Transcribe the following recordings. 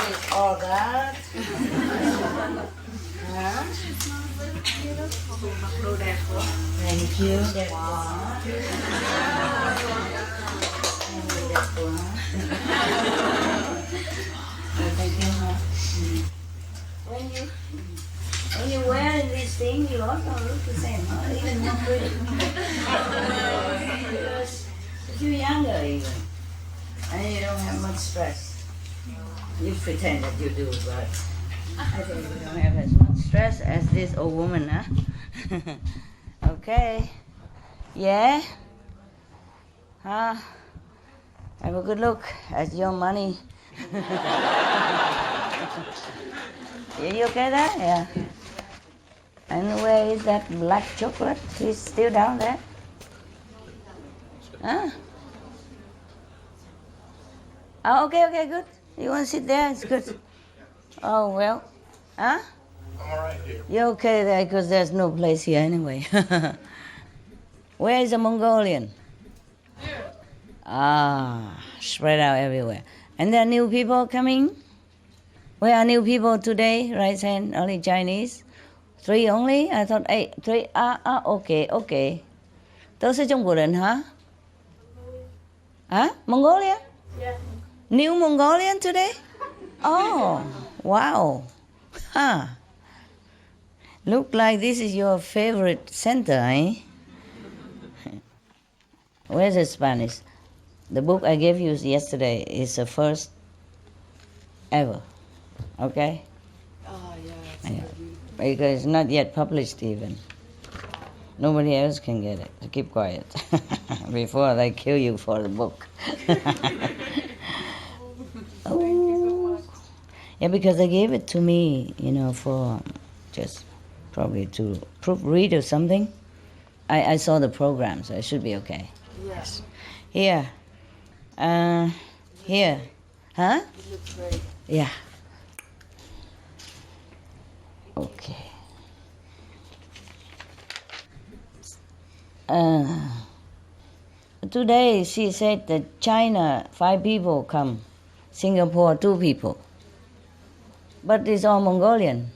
is all that. Huh? Thank you. That one. Thank you. When you wear this thing, you also look the same, huh? Even more pretty. Because you're younger even, and you don't have much stress. You pretend that you do, but I think you don't have as much stress as this old woman, huh? Okay. Yeah? Huh? Have a good look at your money. Are you okay there? Yeah. And where is that black chocolate? It's still down there? Huh? Oh, okay, good. You want to sit there? It's good. Oh, well. Huh? I'm all right here. You're okay there because there's no place here anyway. Where is the Mongolian? Here. Ah, spread out everywhere. And there are new people coming? Where are new people today? Right hand, only Chinese? 3 only? I thought 8. 3. Okay. Those are Zhongguoren, huh? Huh? Mongolia? Yeah. New Mongolian today? Oh, wow. Huh. Look like this is your favorite center, eh? Where's the Spanish? The book I gave you yesterday is the first ever. Okay? Oh, yeah. Yeah. Because it's not yet published even. Nobody else can get it. So keep quiet before they kill you for the book. Oh. Yeah, because they gave it to me, for just probably to proofread or something. I saw the program, so it should be okay. Yes. Here. Here. Huh? It looks great. Yeah. Okay. Today she said that China 5 people come, Singapore 2 people, but it's all Mongolian.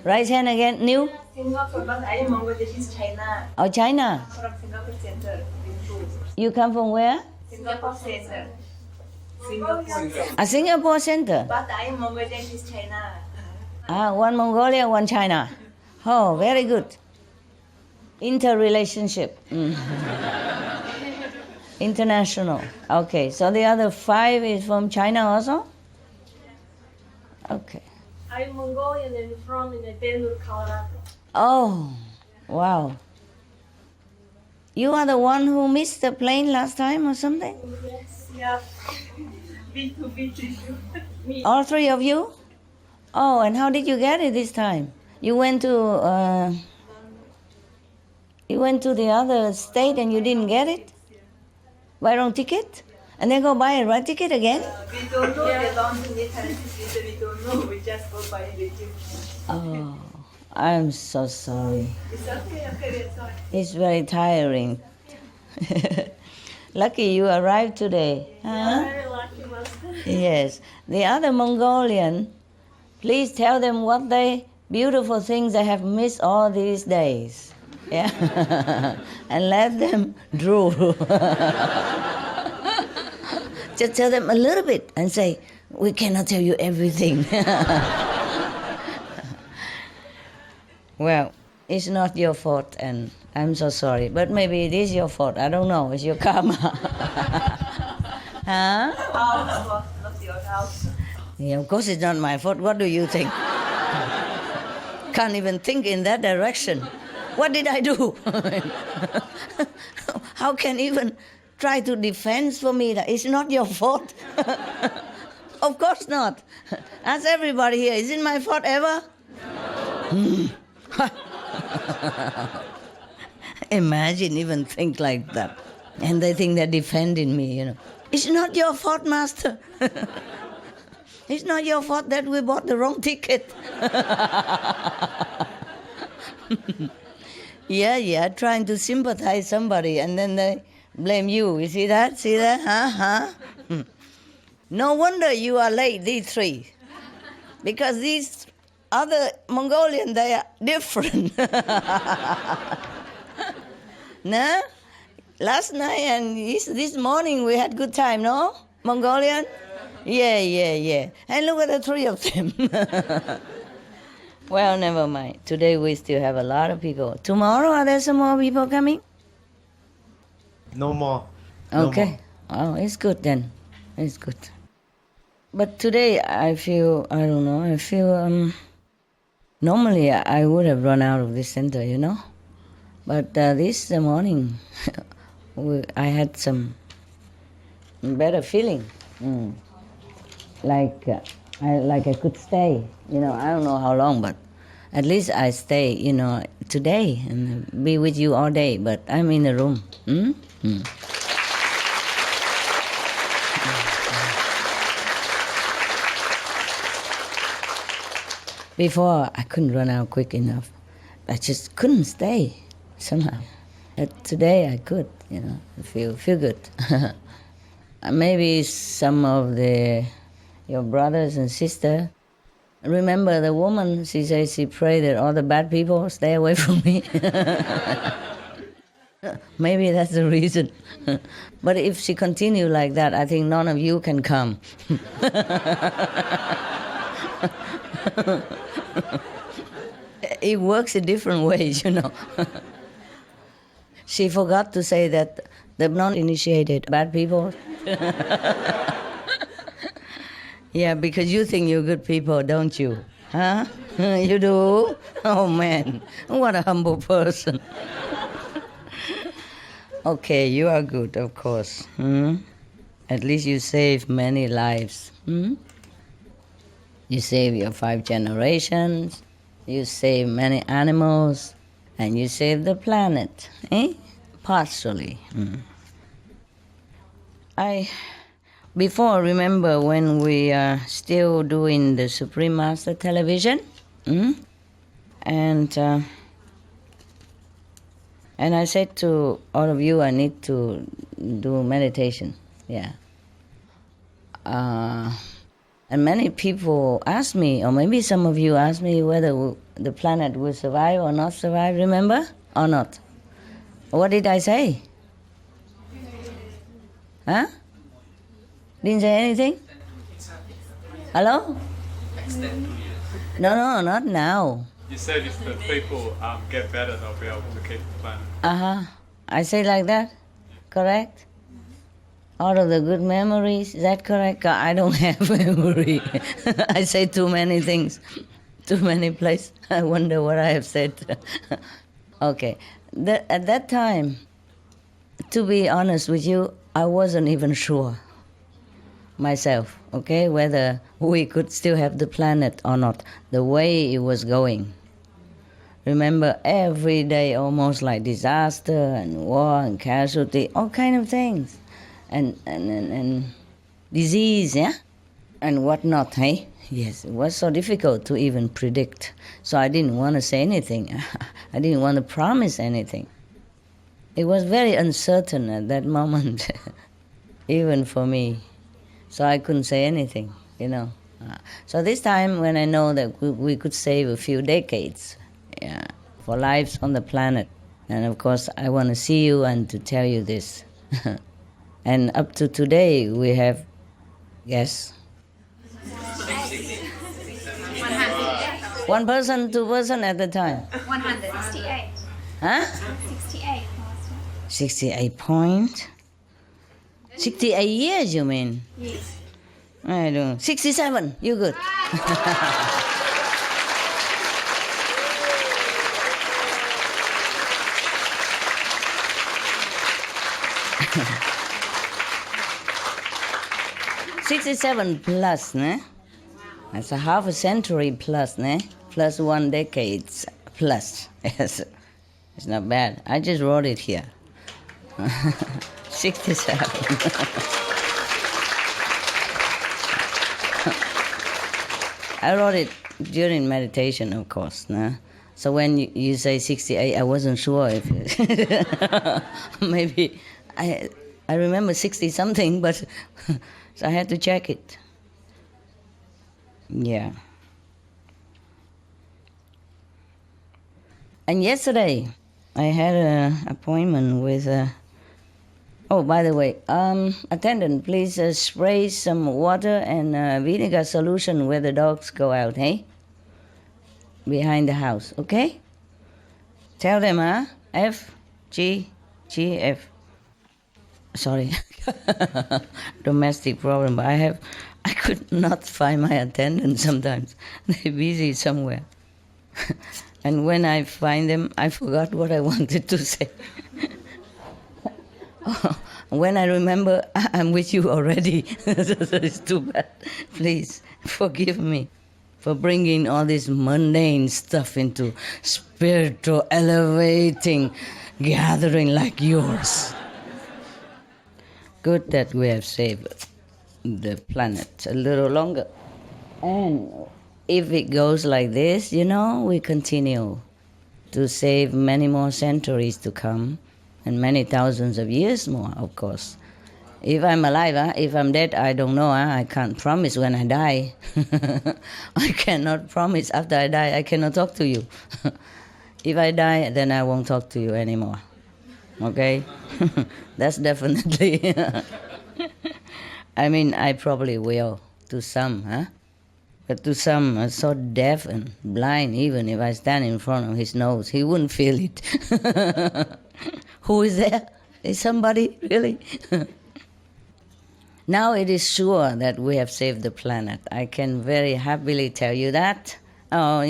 Right hand again, new? Singapore, but I am Bangladesh, China. Oh, China. From Singapore Center. You come from where? Singapore Center. Singapore. A Singapore center. But I am Bangladesh, China. One Mongolia, one China. Oh, very good. Interrelationship. International. Okay, so the other 5 is from China also? Okay. I'm Mongolian and from Denver, Colorado. Oh, wow. You are the one who missed the plane last time or something? Yes, yeah. Me too. Me. All 3 of you? Oh, and how did you get it this time? You went to the other state and you didn't get it? Buy wrong ticket? And then go buy a right ticket again? We don't know the London differences. We don't know. We just go by the ticket. Oh, I'm so sorry. It's okay, we're sorry. It's very tiring. Lucky you arrived today. Huh? Very lucky, master. Yes. The other Mongolian, please tell them what beautiful things they have missed all these days. Yeah. And let them drool. Just tell them a little bit and say, we cannot tell you everything. Well, it's not your fault and I'm so sorry. But maybe it is your fault. I don't know. It's your karma. Huh? House, not your house. Yeah, of course it's not my fault. What do you think? Can't even think in that direction. What did I do? How can even try to defend for me that it's not your fault? Of course not. Ask everybody here, is it my fault ever? Imagine even think like that. And they think they're defending me, It's not your fault, master. It's not your fault that we bought the wrong ticket. Yeah, trying to sympathize somebody and then they blame you. You see that? Huh? No wonder you are late, these three. Because these other Mongolian, they are different. No? Last night and this morning we had good time, no? Mongolian? Yeah. And look at the three of them. Well, never mind. Today we still have a lot of people. Tomorrow, are there some more people coming? No more. Okay. Oh, it's good then. It's good. But today I feel, normally I would have run out of this center, you know. But this morning I had some better feeling. Like I could stay, you know, I don't know how long, but at least I stay, you know, today and be with you all day, but I'm in the room. Before, I couldn't run out quick enough. I just couldn't stay somehow. But today I could, you know, feel good. Maybe some of your brothers and sisters remember the woman, she says she prayed that all the bad people stay away from me. Maybe that's the reason. But if she continue like that, I think none of you can come. It works in different ways, you know. She forgot to say that the non-initiated bad people. Yeah, because you think you're good people, don't you? Huh? You do? Oh, man, what a humble person. Okay, you are good, of course. At least you saved many lives. You save your 5 generations, you save many animals, and you save the planet, partially. Before, remember when we are still doing the Supreme Master television, and I said to all of you, I need to do meditation, yeah. And many people ask me, or maybe some of you ask me whether the planet will survive or not survive, remember? Or not? What did I say? Huh? Didn't say anything? Hello? No, not now. You said if the people get better, they'll be able to keep the planet. I say like that? Correct? All of the good memories, is that correct? I don't have memory. I say too many things, too many places. I wonder what I have said. Okay. At that time, to be honest with you, I wasn't even sure myself, okay, whether we could still have the planet or not, the way it was going. Remember, every day almost like disaster and war and casualty, all kind of things. And disease, yeah? And whatnot, hey? Yes, it was so difficult to even predict. So I didn't want to say anything. I didn't want to promise anything. It was very uncertain at that moment, even for me. So I couldn't say anything, you know. So this time when I know that we could save a few decades, yeah, for lives on the planet, and of course I want to see you and to tell you this. And up to today, we have, yes? 1 person, 2 person at a time? 168. Huh? 68. 68 points? 68 years, you mean? Yes. I don't. 67, you good. $67 plus, ne? That's a half a century plus, ne? Plus 1 decade plus. Yes, it's not bad. I just wrote it here. 67. I wrote it during meditation, of course, ne? So when you say 68, I wasn't sure if maybe I remember 60 something, but So I had to check it. Yeah. And yesterday, I had an appointment with... oh, by the way, attendant, please spray some water and vinegar solution where the dogs go out, hey? Behind the house, okay? Tell them, F, G, G, F. Sorry, domestic problem, but I could not find my attendant sometimes. They're busy somewhere. And when I find them, I forgot what I wanted to say. When I remember, I'm with you already. So it's too bad. Please forgive me for bringing all this mundane stuff into spiritual, elevating gathering like yours. Good that we have saved the planet a little longer. And if it goes like this, we continue to save many more centuries to come and many thousands of years more, of course. If I'm alive, if I'm dead, I don't know. I can't promise when I die. I cannot promise after I die. I cannot talk to you. If I die, then I won't talk to you anymore. Okay? That's definitely... I mean, I probably will to some, But to some are so deaf and blind, even if I stand in front of his nose, he wouldn't feel it. Who is there? Is somebody really? Now it is sure that we have saved the planet. I can very happily tell you that. Oh,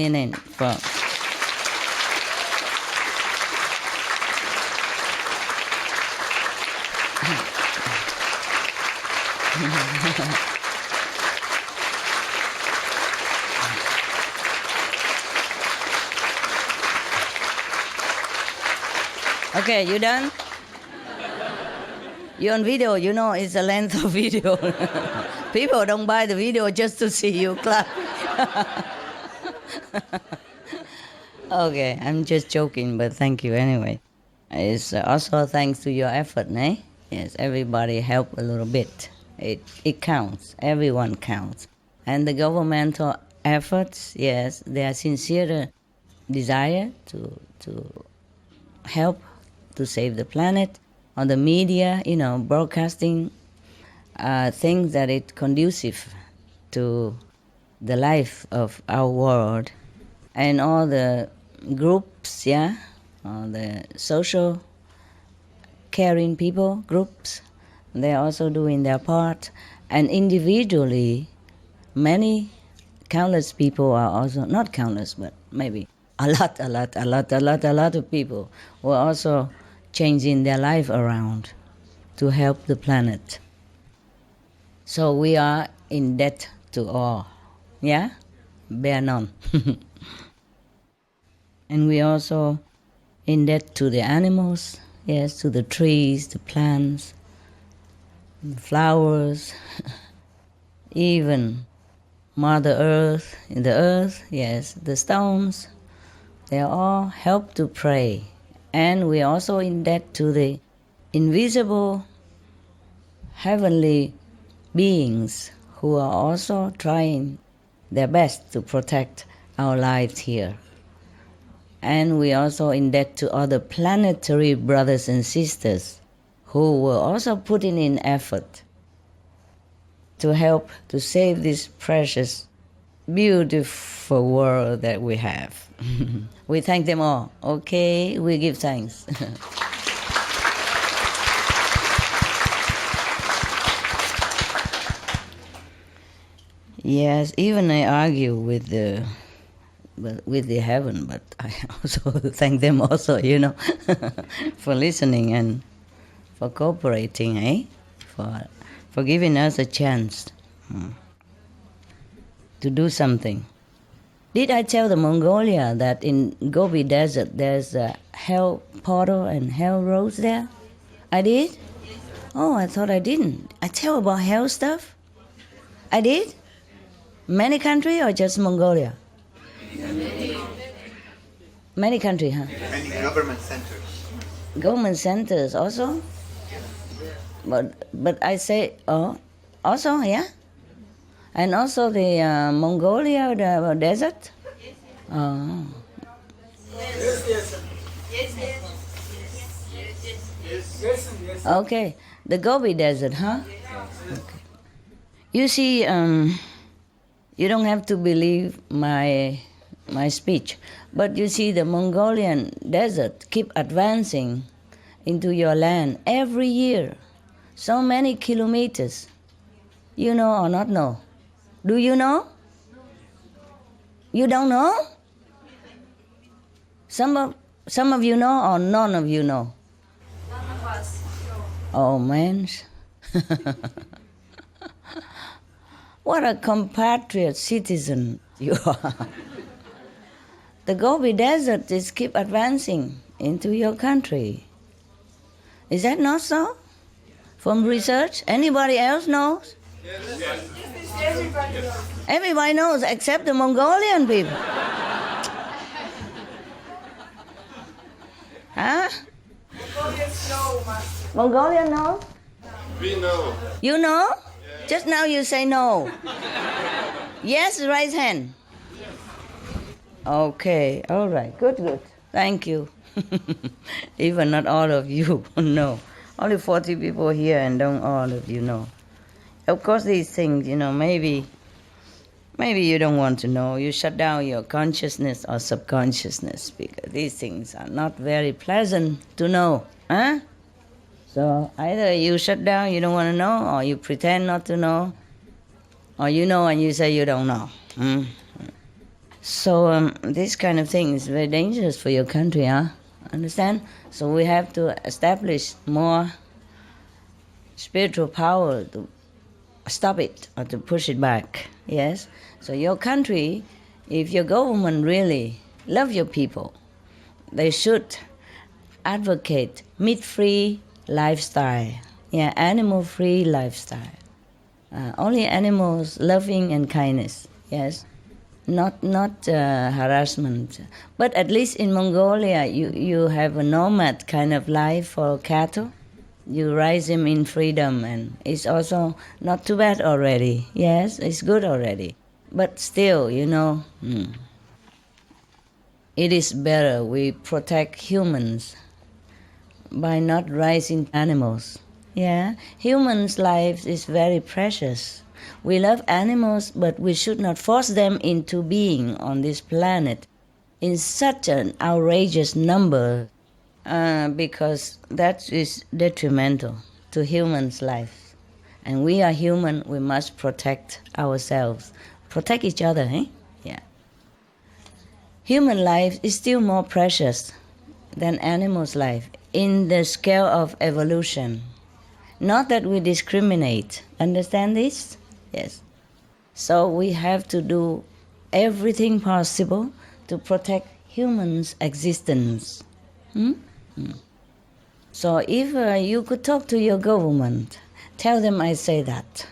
Okay, you done? You're on video, it's the length of video. People don't buy the video just to see you clap. Okay, I'm just joking, but thank you anyway. It's also thanks to your effort, eh? Yes, everybody help a little bit. It counts. Everyone counts. And the governmental efforts, yes, they are sincere desire to help to save the planet. On the media, broadcasting things that it's conducive to the life of our world. And all the groups, all the social caring people, groups, they're also doing their part. And individually, many countless people are also, not countless, but maybe a lot of people who are also changing their life around to help the planet. So we are in debt to all, bear none. And we also in debt to the animals, yes, to the trees, the plants, the flowers, even Mother Earth, the earth, yes, the stones, they all help to pray. And we are also in debt to the invisible heavenly beings who are also trying their best to protect our lives here. And we are also in debt to other planetary brothers and sisters who were also putting in effort to help to save this precious, beautiful world that we have. We thank them all. Okay, we give thanks. Yes, even I argue with the heaven, but I also thank them also, for listening and for cooperating, for giving us a chance to do something. Did I tell the Mongolia that in Gobi Desert there's a hell portal and hell roads there? I did? Oh, I thought I didn't. I tell about hell stuff? I did? Many country or just Mongolia? Many country, huh? Many government centers. Government centers also? But I say, Also, yeah? And also the Mongolia, the desert? Oh. Yes. Okay, the Gobi Desert, huh? Okay. You see, you don't have to believe my speech, but you see the Mongolian desert keep advancing into your land every year, so many kilometers. You know or not know? Do you know? You don't know? Some of you know or none of you know? Oh man. What a compatriot citizen you are. The Gobi Desert is keep advancing into your country. Is that not so? From research? Anybody else knows? Everybody knows except the Mongolian people. Huh? Mongolian knows? We know. You know? Just now you say no. Yes, raise hand. Okay, all right, good. Thank you. Even not all of you know. Only 40 people here and don't all of you know. Of course, these things, maybe you don't want to know. You shut down your consciousness or subconsciousness because these things are not very pleasant to know. Huh? So either you shut down, you don't want to know, or you pretend not to know, or you know and you say you don't know. So this kind of thing is very dangerous for your country, huh? Understand? So we have to establish more spiritual power to stop it or to push it back. Yes? So your country, if your government really love your people, they should advocate meat-free lifestyle, animal-free lifestyle. Only animals, loving and kindness, yes, not harassment. But at least in Mongolia, you have a nomad kind of life for cattle. You raise them in freedom, and it's also not too bad already. Yes, it's good already. But still, it is better we protect humans by not raising animals. Yeah, humans' life is very precious. We love animals, but we should not force them into being on this planet in such an outrageous number, because that is detrimental to humans' life. And we are human, we must protect ourselves, protect each other, eh? Yeah. Human life is still more precious than animals' life in the scale of evolution. Not that we discriminate. Understand this? Yes. So we have to do everything possible to protect humans' existence. So if you could talk to your government, tell them I say that.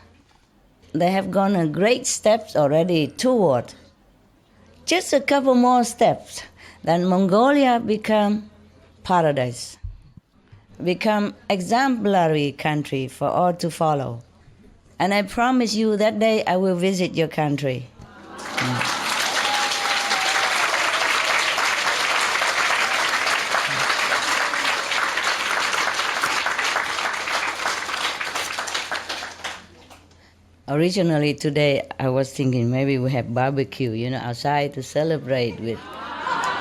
They have gone a great steps already toward just a couple more steps, then Mongolia become paradise, become exemplary country for all to follow. And I promise you that day I will visit your country. Originally today I was thinking maybe we have barbecue, outside to celebrate with.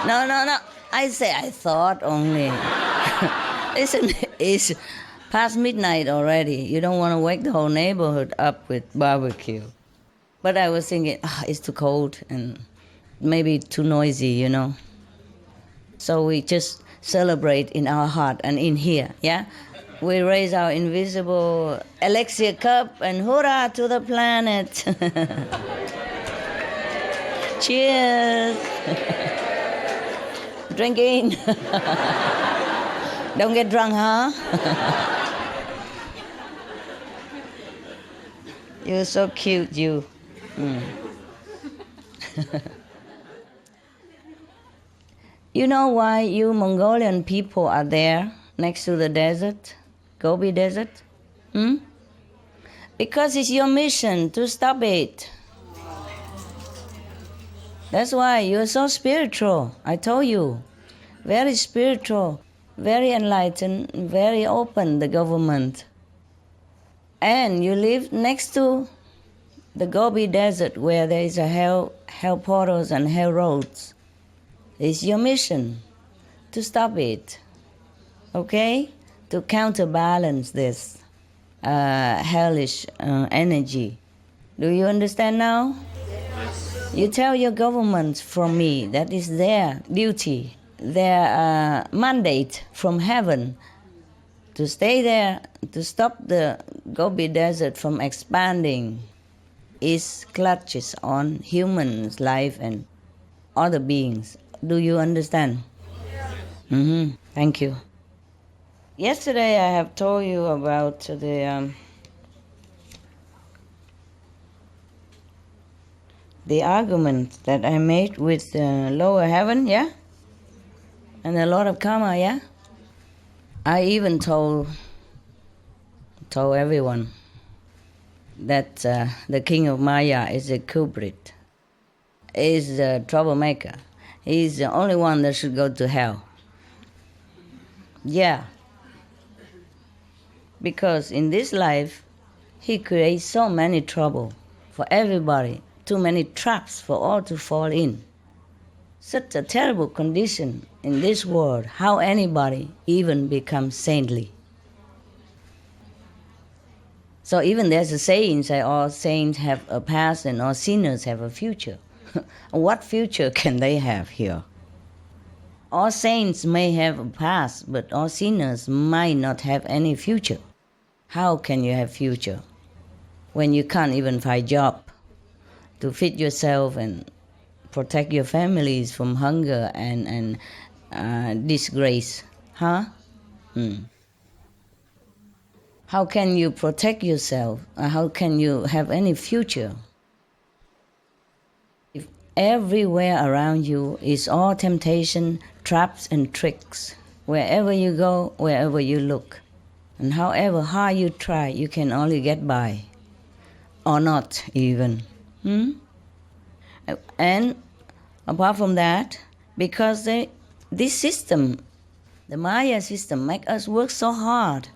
No. I thought only. Listen, it's past midnight already. You don't want to wake the whole neighborhood up with barbecue. But I was thinking, it's too cold and maybe too noisy, So we just celebrate in our heart and in here, yeah? We raise our invisible elixir cup and hurrah to the planet. Cheers. Drinking. Don't get drunk, huh? You're so cute, you. You know why you Mongolian people are there next to the desert? Gobi Desert? Because it's your mission to stop it. That's why you're so spiritual, I told you. Very spiritual, very enlightened, very open, the government. And you live next to the Gobi Desert where there is a hell portals and hell roads. It's your mission to stop it, okay? To counterbalance this hellish energy. Do you understand now? Yes. You tell your government from me that is their duty, their mandate from heaven to stay there, to stop the Gobi Desert from expanding its clutches on humans' life and other beings. Do you understand? Mm-hmm. Thank you. Yesterday I have told you about the argument that I made with the lower heaven, yeah? And the Lord of Karma, yeah? I even told everyone that the king of Maya is a culprit, is a troublemaker. He's the only one that should go to hell. Yeah. Because in this life, he creates so many trouble for everybody, too many traps for all to fall in. Such a terrible condition in this world, how anybody even becomes saintly. So even there's a saying, say all saints have a past and all sinners have a future. What future can they have here? All saints may have a past, but all sinners might not have any future. How can you have future when you can't even find job to feed yourself and protect your families from hunger and disgrace? Huh? How can you protect yourself? How can you have any future? If everywhere around you is all temptation, traps and tricks, wherever you go, wherever you look. And however hard you try, you can only get by. Or not even. And apart from that, because this system, the Maya system, make us work so hard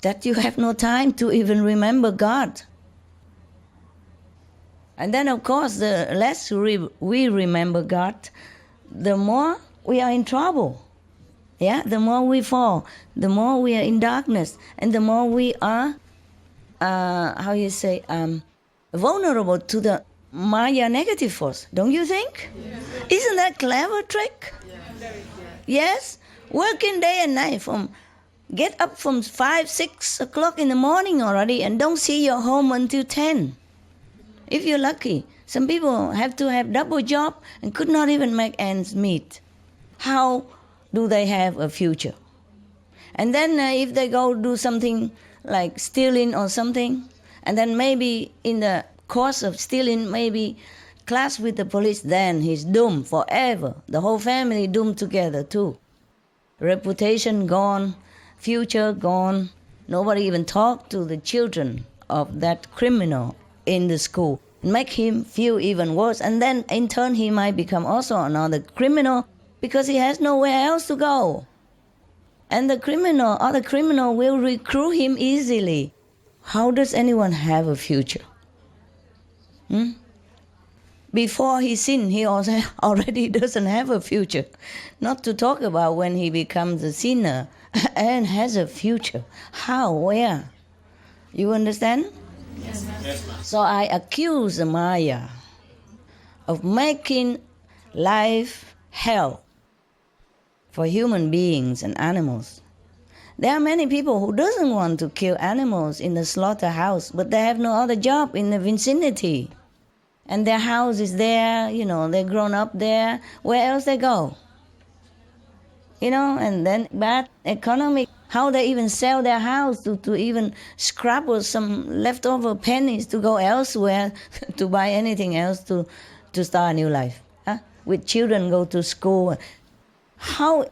that you have no time to even remember God. And then, of course, the less we remember God, the more we are in trouble. Yeah, the more we fall, the more we are in darkness, and the more we are, vulnerable to the Maya negative force. Don't you think? Yes. Isn't that clever trick? Yes. Yes? Working day and night get up from 5, 6 o'clock in the morning already and don't see your home until 10. If you're lucky. Some people have to have double job and could not even make ends meet. How do they have a future? And then if they go do something like stealing or something, and then maybe in the course of stealing, maybe clash with the police, then he's doomed forever. The whole family doomed together too. Reputation gone, future gone. Nobody even talk to the children of that criminal in the school. Make him feel even worse. And then in turn he might become also another criminal because he has nowhere else to go. And the other criminal will recruit him easily. How does anyone have a future? Before he sinned, he also already doesn't have a future. Not to talk about when he becomes a sinner and has a future. How? Where? You understand? Yes, ma'am. Yes, ma'am. So I accuse the Maya of making life hell for human beings and animals. There are many people who doesn't want to kill animals in the slaughterhouse, but they have no other job in the vicinity. And their house is there, they're grown up there. Where else they go? And then bad economic, how they even sell their house to even scrabble some leftover pennies to go elsewhere to buy anything else to start a new life. With children go to school. How?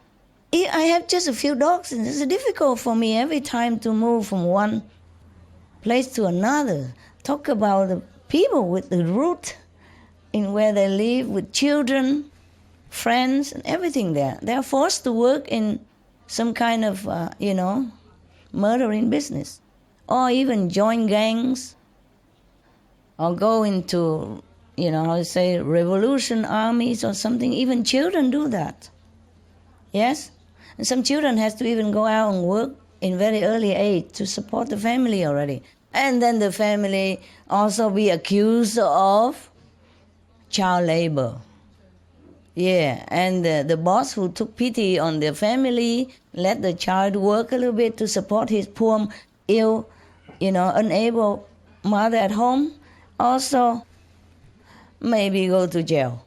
I have just a few dogs and it's difficult for me every time to move from one place to another. Talk about the people with the root in where they live, with children, friends, and everything there. They are forced to work in some kind of, murdering business, or even join gangs, or go into, revolution armies or something. Even children do that. Yes? And some children has to even go out and work in very early age to support the family already. And then the family also be accused of child labor. Yeah, and the boss who took pity on the family, let the child work a little bit to support his poor, ill, unable mother at home, also maybe go to jail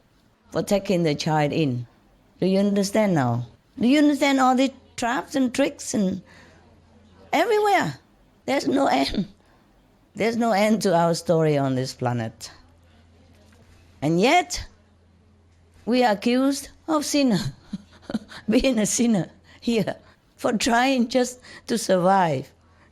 for taking the child in. Do you understand now? Do you understand all these traps and tricks and everywhere? There's no end. There's no end to our story on this planet. And yet, we are accused of sinner, being a sinner here, for trying just to survive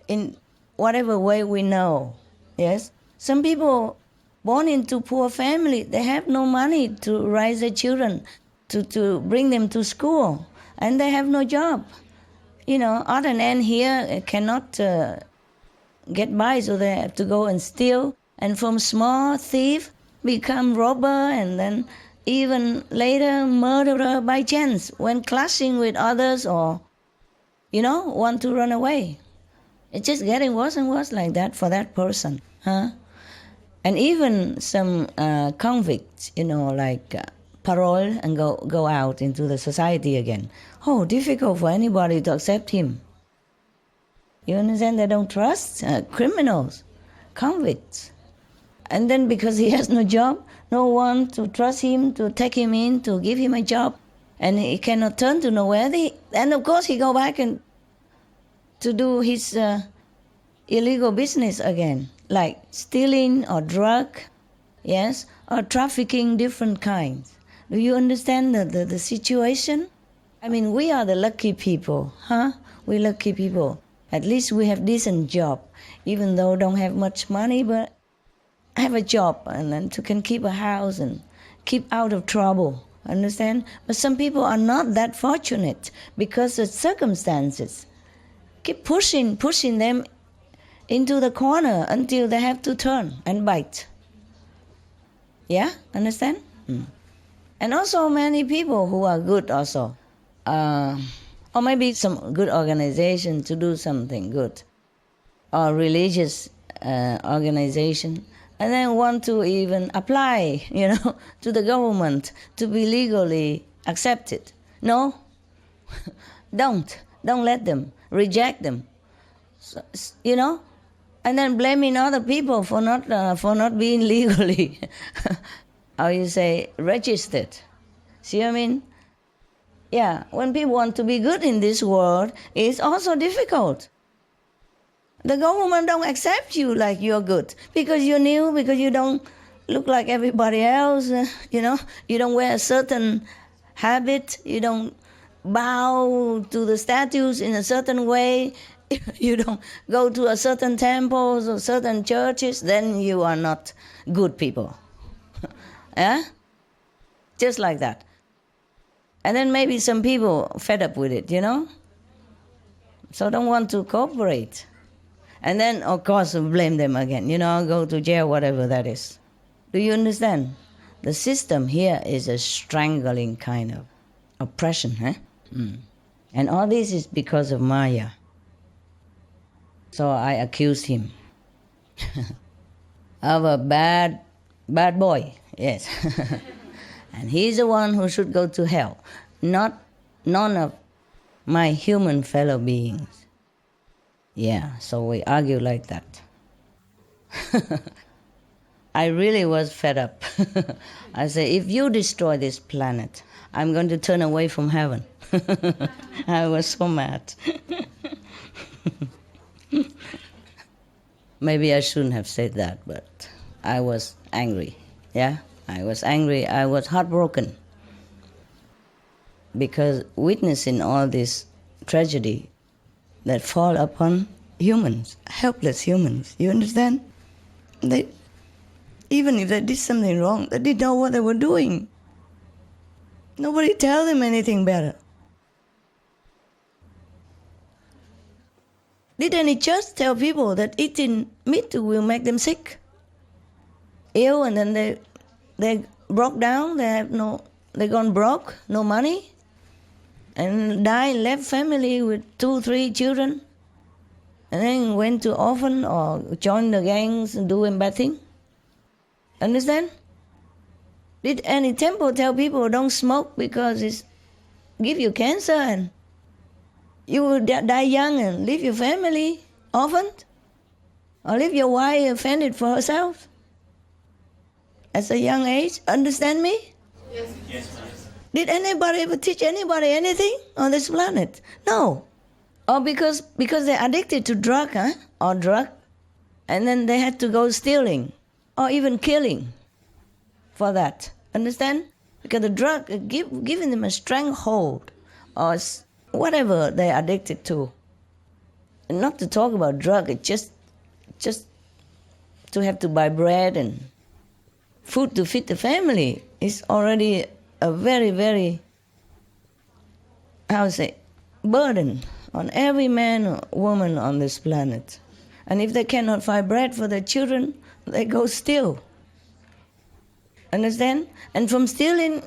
in whatever way we know. Yes? Some people born into poor family, they have no money to raise their children, to bring them to school, and they have no job. Other than here cannot get by, so they have to go and steal, and from small thief become robber, and then even later murderer by chance when clashing with others, or want to run away. It's just getting worse and worse like that for that person, huh? And even some convicts, parole and go out into the society again. Oh, difficult for anybody to accept him. You understand? They don't trust criminals, convicts. And then because he has no job, no one to trust him, to take him in, to give him a job, and he cannot turn to nowhere. And of course he go back and to do his illegal business again, like stealing or drug, yes, or trafficking different kinds. Do you understand the situation? I mean, we are the lucky people, huh? We lucky people. At least we have decent job, even though don't have much money, but have a job and then can keep a house and keep out of trouble, understand? But some people are not that fortunate because the circumstances keep pushing them into the corner until they have to turn and bite. Yeah, understand? And also many people who are good also, or maybe some good organization to do something good, or religious organization, and then want to even apply, to the government to be legally accepted. No, don't let them, reject them, so, and then blaming other people for not being legally, how you say, registered. See what I mean? Yeah, when people want to be good in this world, it's also difficult. The government don't accept you like you're good because you're new, because you don't look like everybody else, you don't wear a certain habit, you don't bow to the statues in a certain way, you don't go to a certain temples or certain churches, then you are not good people. Yeah? Just like that. And then maybe some people fed up with it, so don't want to cooperate. And then, of course, blame them again, go to jail, whatever that is. Do you understand? The system here is a strangling kind of oppression, huh? And all this is because of Maya. So I accused him of a bad boy, yes. And he's the one who should go to hell, not none of my human fellow beings. Yeah, so we argue like that. I really was fed up. I said, if you destroy this planet, I'm going to turn away from heaven. I was so mad. Maybe I shouldn't have said that, but I was angry. Yeah, I was angry. I was heartbroken. Because witnessing all this tragedy that fall upon, humans, helpless humans. You understand? They, even if they did something wrong, they didn't know what they were doing. Nobody tell them anything better. Did any church tell people that eating meat will make them sick, ill, and then they broke down? They gone broke, no money, and died, left family with 2-3 children, and then went to orphan or joined the gangs and doing bad thing. Understand? Did any temple tell people don't smoke because it give you cancer and you will die young and leave your family orphaned? Or leave your wife offended for herself at a young age? Understand me? Yes. Did anybody ever teach anybody anything on this planet? No. Or because they're addicted to drug, or drug, and then they had to go stealing or even killing for that. Understand? Because the drug giving them a stranglehold or whatever they're addicted to. And not to talk about drug, it's just to have to buy bread and food to feed the family is already a very, very, burden on every man or woman on this planet. And if they cannot find bread for their children, they go steal. Understand? And from stealing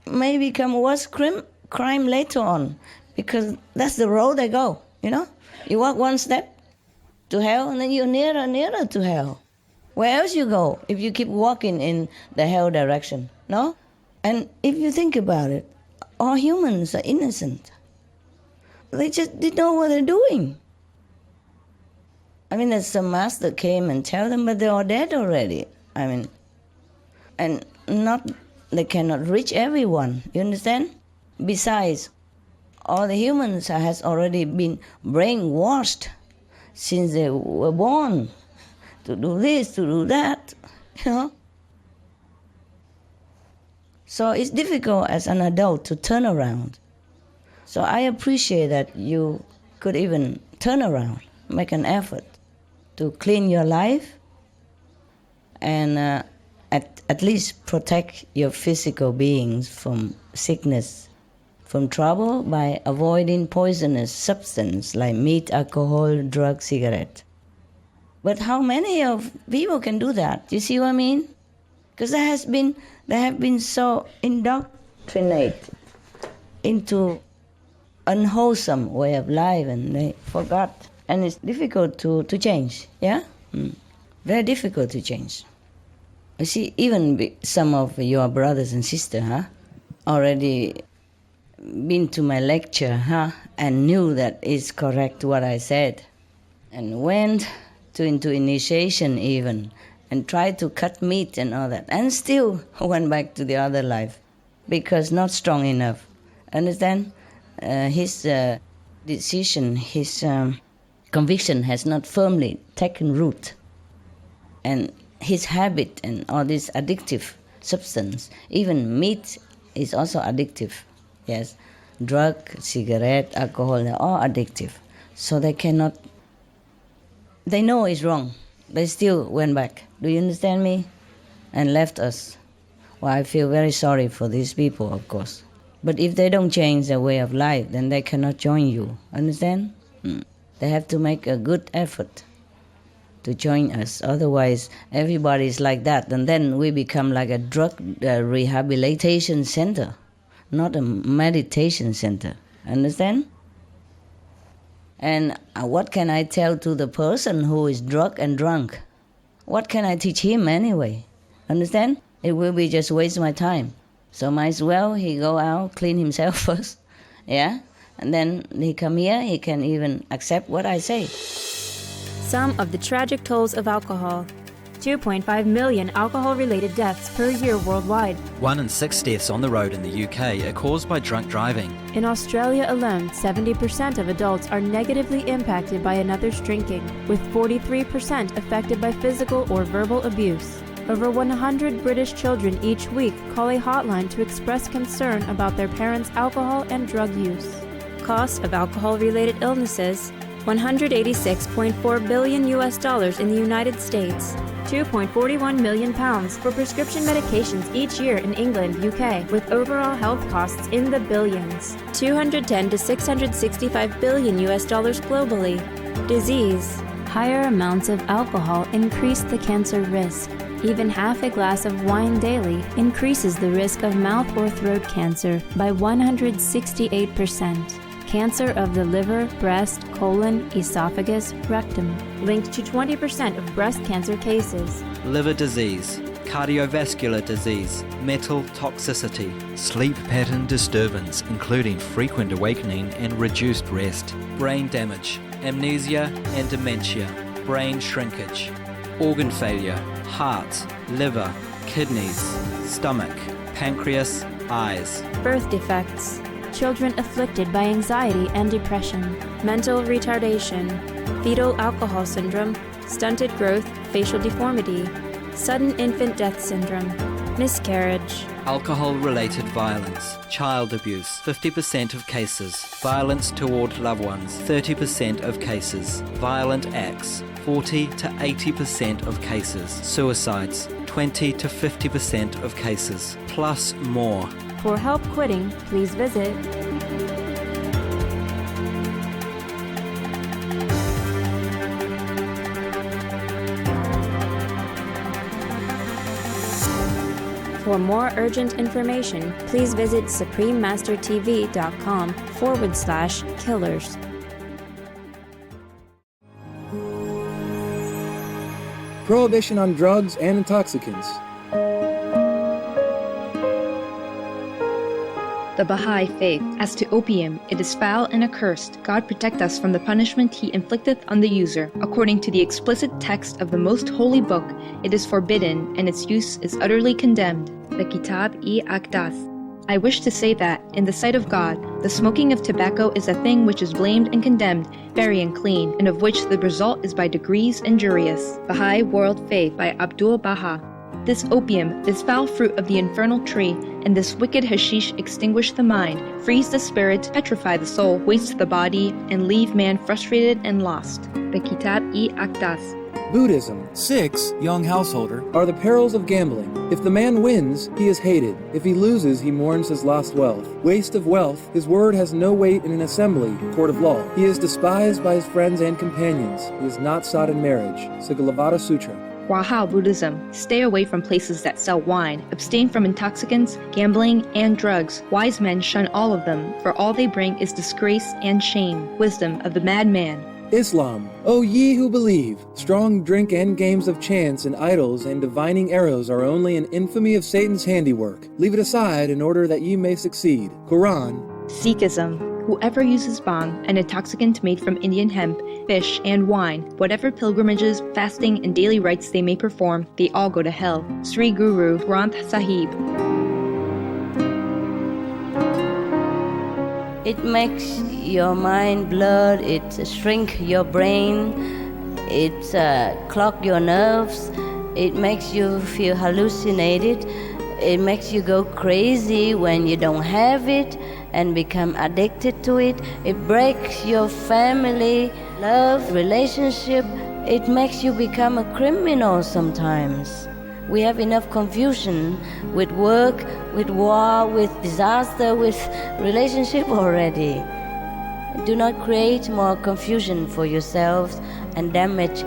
may become worse crime later on, because that's the road they go, you know? You walk one step to hell, and then you're nearer and nearer to hell. Where else you go if you keep walking in the hell direction, no? And if you think about it, all humans are innocent. They just didn't know what they're doing. I mean, there's some master came and tell them, but they're all dead already. I mean, and they cannot reach everyone, you understand? Besides, all the humans has already been brainwashed since they were born to do this, to do that, you know? So it's difficult as an adult to turn around. So I appreciate that you could even turn around, make an effort to clean your life and at least protect your physical beings from sickness, from trouble by avoiding poisonous substance like meat, alcohol, drug, cigarette. But how many of people can do that? You see what I mean? Because they have been so indoctrinated into unwholesome way of life, and they forgot. And it's difficult to change, yeah? Very difficult to change. You see, even some of your brothers and sisters, already been to my lecture, and knew that it's correct what I said, and went into initiation even, and tried to cut meat and all that, and still went back to the other life, because not strong enough. Understand? His decision, his conviction has not firmly taken root. And his habit and all this addictive substance, even meat is also addictive. Yes, drug, cigarette, alcohol, they're all addictive. So they know it's wrong. They still went back. Do you understand me? And left us. Well, I feel very sorry for these people, of course. But if they don't change their way of life, then they cannot join you. Understand? They have to make a good effort to join us. Otherwise, everybody is like that. And then we become like a drug rehabilitation center, not a meditation center. Understand? And what can I tell to the person who is drunk and drunk? What can I teach him anyway? Understand? It will be just waste my time. So might as well he go out, clean himself first, yeah? And then he come here, he can even accept what I say. Some of the tragic tolls of alcohol. 2.5 million alcohol-related deaths per year worldwide. 1 in 6 deaths on the road in the UK are caused by drunk driving. In Australia alone, 70% of adults are negatively impacted by another's drinking, with 43% affected by physical or verbal abuse. Over 100 British children each week call a hotline to express concern about their parents' alcohol and drug use. Cost of alcohol-related illnesses. $186.4 billion in the United States, £2.41 million for prescription medications each year in England, UK, with overall health costs in the billions, $210 to $665 billion globally. Disease. Higher amounts of alcohol increase the cancer risk. Even half a glass of wine daily increases the risk of mouth or throat cancer by 168%. Cancer of the liver, breast, colon, esophagus, rectum, linked to 20% of breast cancer cases. Liver disease, cardiovascular disease, metal toxicity, sleep pattern disturbance including frequent awakening and reduced rest, brain damage, amnesia and dementia, brain shrinkage, organ failure, heart, liver, kidneys, stomach, pancreas, eyes. Birth defects. Children afflicted by anxiety and depression, mental retardation, fetal alcohol syndrome, stunted growth, facial deformity, sudden infant death syndrome, miscarriage. Alcohol-related violence, child abuse, 50% of cases, violence toward loved ones, 30% of cases, violent acts, 40 to 80% of cases, suicides, 20 to 50% of cases, plus more. For help quitting, please visit For more urgent information, please visit suprememastertv.com/killers. Prohibition on drugs and intoxicants. The Baha'i Faith. As to opium, it is foul and accursed. God protect us from the punishment he inflicteth on the user. According to the explicit text of the most holy book, it is forbidden and its use is utterly condemned. The Kitab-i-Aqdas. I wish to say that, in the sight of God, the smoking of tobacco is a thing which is blamed and condemned, very unclean, and of which the result is by degrees injurious. Baha'i World Faith by Abdul Baha. This opium, this foul fruit of the infernal tree, and this wicked hashish extinguish the mind, freeze the spirit, petrify the soul, waste the body, and leave man frustrated and lost. The Kitab-i-Aqdas. Buddhism. 6, young householder, are the perils of gambling. If the man wins, he is hated. If he loses, he mourns his lost wealth. Waste of wealth, his word has no weight in an assembly, court of law. He is despised by his friends and companions. He is not sought in marriage. Sigalavada Sutra. Wahao Buddhism. Stay away from places that sell wine. Abstain from intoxicants, gambling, and drugs. Wise men shun all of them, for all they bring is disgrace and shame. Wisdom of the madman. Islam. O ye who believe, strong drink and games of chance and idols and divining arrows are only an infamy of Satan's handiwork. Leave it aside in order that ye may succeed. Quran. Sikhism. Whoever uses bhang, an intoxicant made from Indian hemp, fish, and wine, whatever pilgrimages, fasting, and daily rites they may perform, they all go to hell. Sri Guru Granth Sahib. It makes your mind blurred, it shrink your brain, it clog your nerves, it makes you feel hallucinated, it makes you go crazy when you don't have it and become addicted to it. It breaks your family, love, relationship. It makes you become a criminal sometimes. We have enough confusion with work, with war, with disaster, with relationship already. Do not create more confusion for yourselves and damage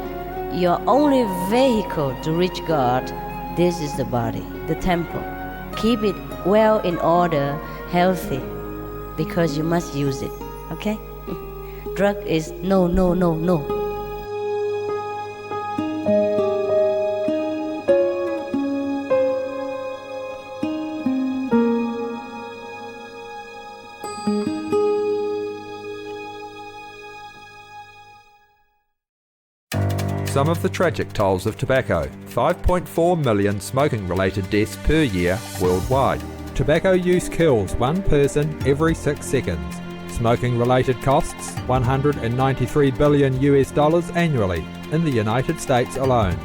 your only vehicle to reach God. This is the body, the temple. Keep it well in order, healthy, because you must use it, okay? Drug is no, no, no, no. Some of the tragic tolls of tobacco. 5.4 million smoking-related deaths per year worldwide. Tobacco use kills one person every 6 seconds. Smoking-related costs $193 billion annually in the United States alone.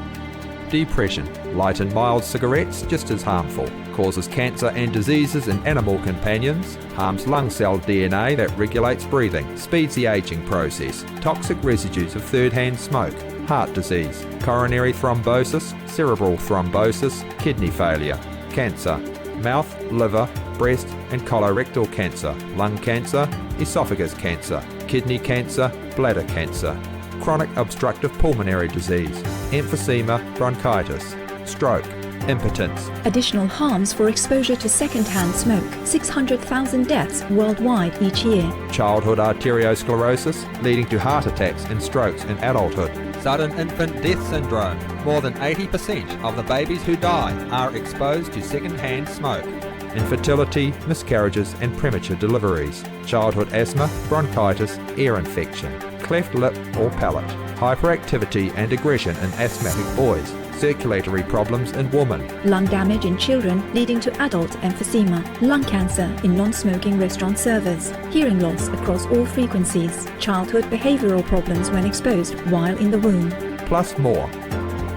depression. Light and mild cigarettes just as harmful. Causes cancer and diseases in animal companions. Harms lung cell DNA that regulates breathing. Speeds the aging process. Toxic residues of third-hand smoke. Heart disease. Coronary thrombosis. Cerebral thrombosis. Kidney failure. Cancer. Mouth, liver, breast and colorectal cancer. Lung cancer. Esophagus cancer. Kidney cancer. Bladder cancer. Chronic obstructive pulmonary disease, emphysema, bronchitis, stroke, impotence. Additional harms for exposure to second-hand smoke. 600,000 deaths worldwide each year. Childhood arteriosclerosis, leading to heart attacks and strokes in adulthood. Sudden infant death syndrome. More than 80% of the babies who die are exposed to second-hand smoke. Infertility, miscarriages and premature deliveries. Childhood asthma, bronchitis, ear infection. Cleft lip or palate, hyperactivity and aggression in asthmatic boys, circulatory problems in women. Lung damage in children leading to adult emphysema. Lung cancer in non-smoking restaurant servers. Hearing loss across all frequencies. Childhood behavioral problems when exposed while in the womb. Plus more.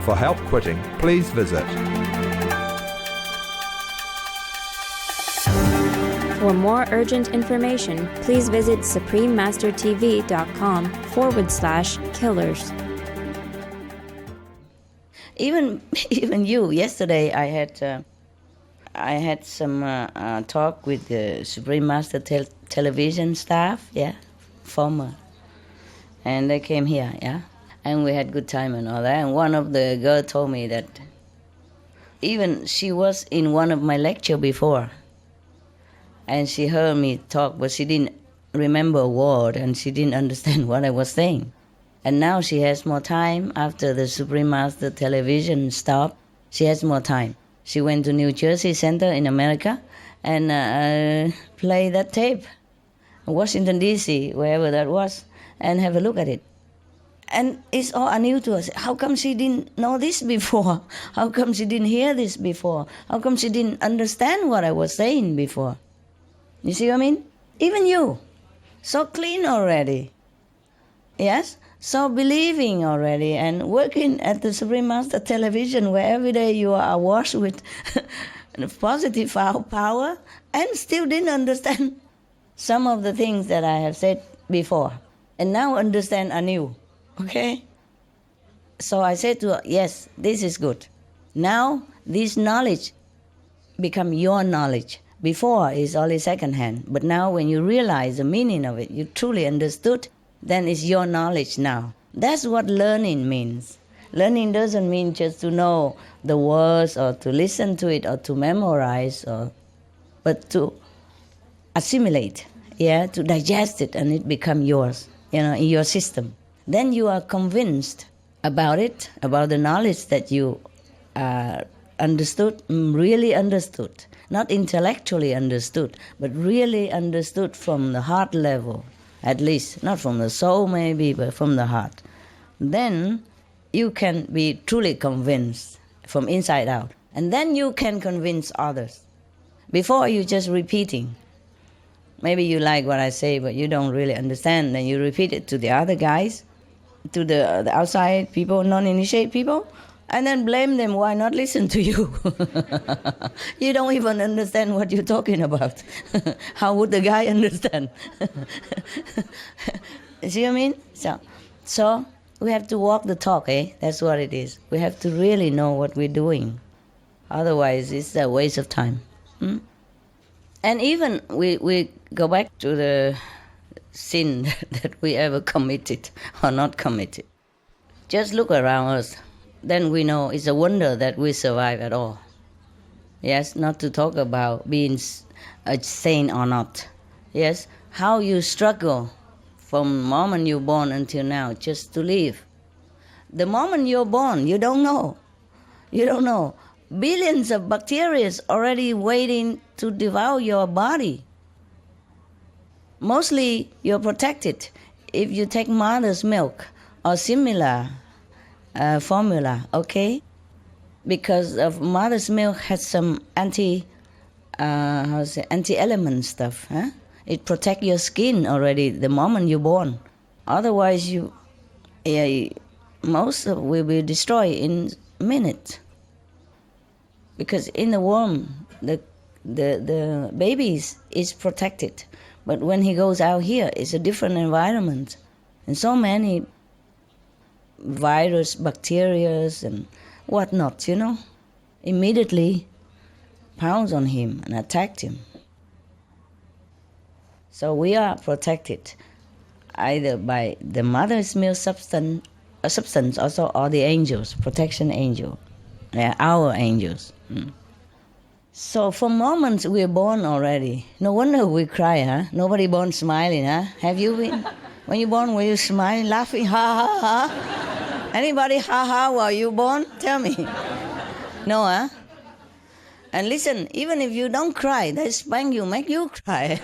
For help quitting, please visit For more urgent information, please visit suprememastertv.com/killers. Even you. Yesterday, I had some talk with the Supreme Master television staff. Yeah, former, and they came here. Yeah, and we had good time and all that. And one of the girls told me that even she was in one of my lecture before. And she heard me talk, but she didn't remember a word and she didn't understand what I was saying. And now she has more time after the Supreme Master television stopped. She has more time. She went to New Jersey Center in America and play that tape, Washington, D.C., wherever that was, and have a look at it. And it's all new to us. How come she didn't know this before? How come she didn't hear this before? How come she didn't understand what I was saying before? You see what I mean? Even you, so clean already. Yes? So believing already and working at the Supreme Master television where every day you are washed with positive power and still didn't understand some of the things that I have said before. And now understand anew. Okay? So I said to her, yes, this is good. Now this knowledge become your knowledge. Before is only second-hand, but now when you realize the meaning of it, you truly understood, then it's your knowledge now. That's what learning means. Learning doesn't mean just to know the words or to listen to it or to memorize, but to assimilate, to digest it and it become yours, in your system. Then you are convinced about it, about the knowledge that you understood, really understood. Not intellectually understood, but really understood from the heart level, at least. Not from the soul maybe, but from the heart. Then you can be truly convinced from inside out. And then you can convince others. Before you just repeating. Maybe you like what I say, but you don't really understand. Then you repeat it to the other guys, to the outside people, non-initiated people. And then blame them why not listen to you. You don't even understand what you're talking about. How would the guy understand? See what I mean? So we have to walk the talk, That's what it is. We have to really know what we're doing. Otherwise, it's a waste of time. And even we go back to the sin that we ever committed or not committed. Just look around us. Then we know it's a wonder that we survive at all. Yes, not to talk about being a saint or not. Yes, how you struggle from the moment you're born until now just to live. The moment you're born, you don't know. You don't know. Billions of bacteria already waiting to devour your body. Mostly you're protected if you take mother's milk or similar formula, okay? Because of mother's milk has some anti-element stuff. It protects your skin already the moment you're born. Otherwise, most will be destroyed in minute. Because in the womb, the baby is protected. But when he goes out here, it's a different environment. And so many virus, bacteria, and whatnot, immediately pounce on him and attacked him. So we are protected either by the mother's milk substance also, or the angels, protection angel, our angels. So for moments we're born already. No wonder we cry, huh? Nobody born smiling, huh? Have you been? When you're born, were you smiling, laughing, ha, ha, ha? Anybody ha, ha, while you born? Tell me. No, huh? And listen, even if you don't cry, they spank you, make you cry.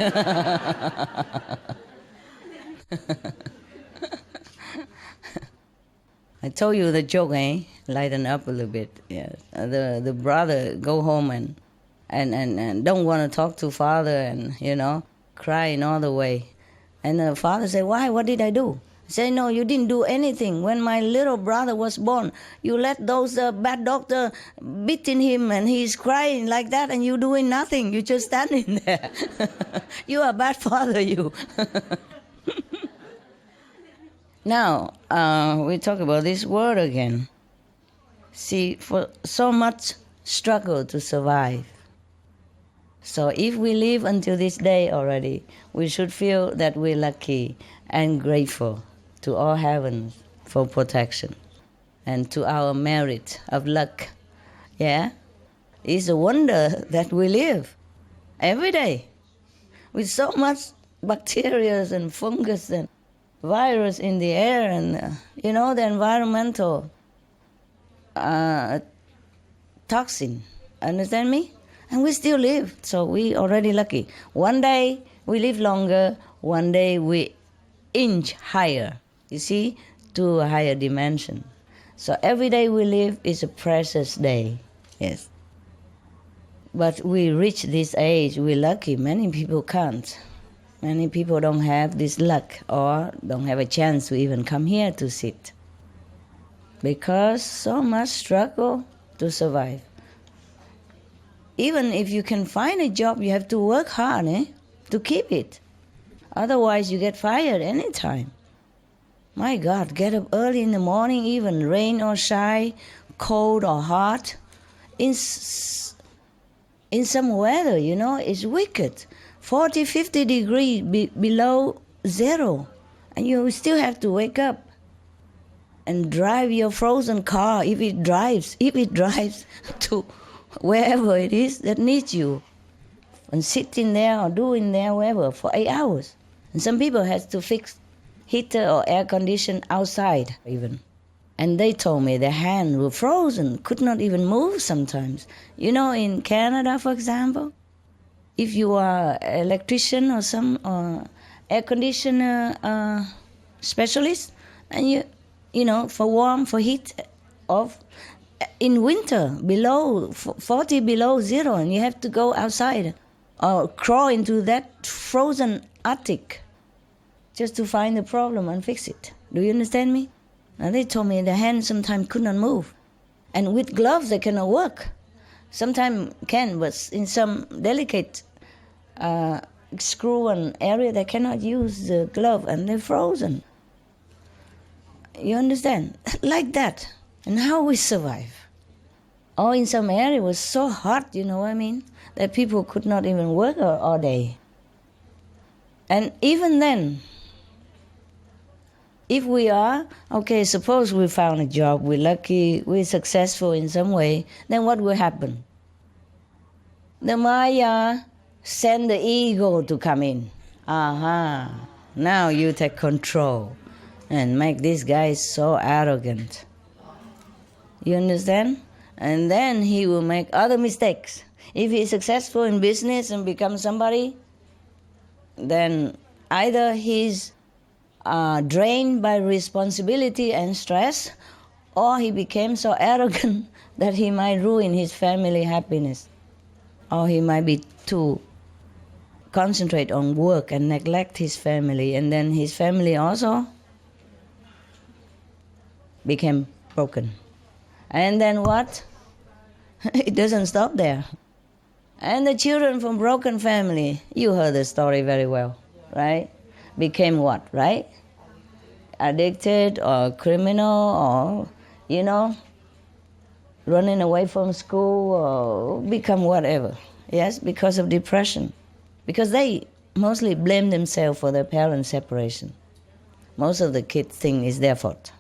I told you the joke, lighten up a little bit. Yes. The brother go home and don't want to talk to father and, crying all the way. And the father said, why? What did I do? He said, no, you didn't do anything. When my little brother was born, you let those bad doctor beating him and he's crying like that and you doing nothing. You just standing there. You are a bad father, you. Now, we talk about this word again. See, for so much struggle to survive. So if we live until this day already, we should feel that we're lucky and grateful to all heavens for protection and to our merit of luck. Yeah? It's a wonder that we live every day with so much bacteria and fungus and virus in the air and, the environmental toxin. Understand me? And we still live, so we already lucky. One day we live longer, one day we inch higher, you see, to a higher dimension. So every day we live is a precious day, yes. But we reach this age, we're lucky. Many people can't. Many people don't have this luck or don't have a chance to even come here to sit. Because so much struggle to survive. Even if you can find a job, you have to work hard to keep it. Otherwise, you get fired anytime. My God, get up early in the morning, even rain or shine, cold or hot. In some weather, it's wicked. 40, 50 degrees below zero. And you still have to wake up and drive your frozen car if it drives to wherever it is that needs you. And sitting there or doing there, wherever, for 8 hours. And some people have to fix heater or air condition outside even. And they told me their hands were frozen, could not even move sometimes. In Canada, for example, if you are an electrician or some air conditioner specialist, and for heat of in winter below 40 below zero, and you have to go outside or crawl into that frozen attic just to find the problem and fix it. Do you understand me? And they told me the hands sometimes could not move, and with gloves they cannot work. Sometimes can, but in some delicate screw and area they cannot use the glove and they're frozen. You understand? Like that. And how we survive. Or in some area it was so hot, that people could not even work all day. And even then, if we are, suppose we found a job, we're lucky, we're successful in some way, then what will happen? The Maya send the ego to come in. Now you take control and make this guy so arrogant. You understand? And then he will make other mistakes. If he's successful in business and become somebody, then either he's drained by responsibility and stress, or he became so arrogant that he might ruin his family happiness. Or he might be too concentrate on work and neglect his family, and then his family also became broken. And then what? It doesn't stop there. And the children from broken family, you heard the story very well, right? Became what, right? Addicted or criminal or, running away from school or become whatever. Yes, because of depression. Because they mostly blame themselves for their parents' separation. Most of the kids think it's their fault.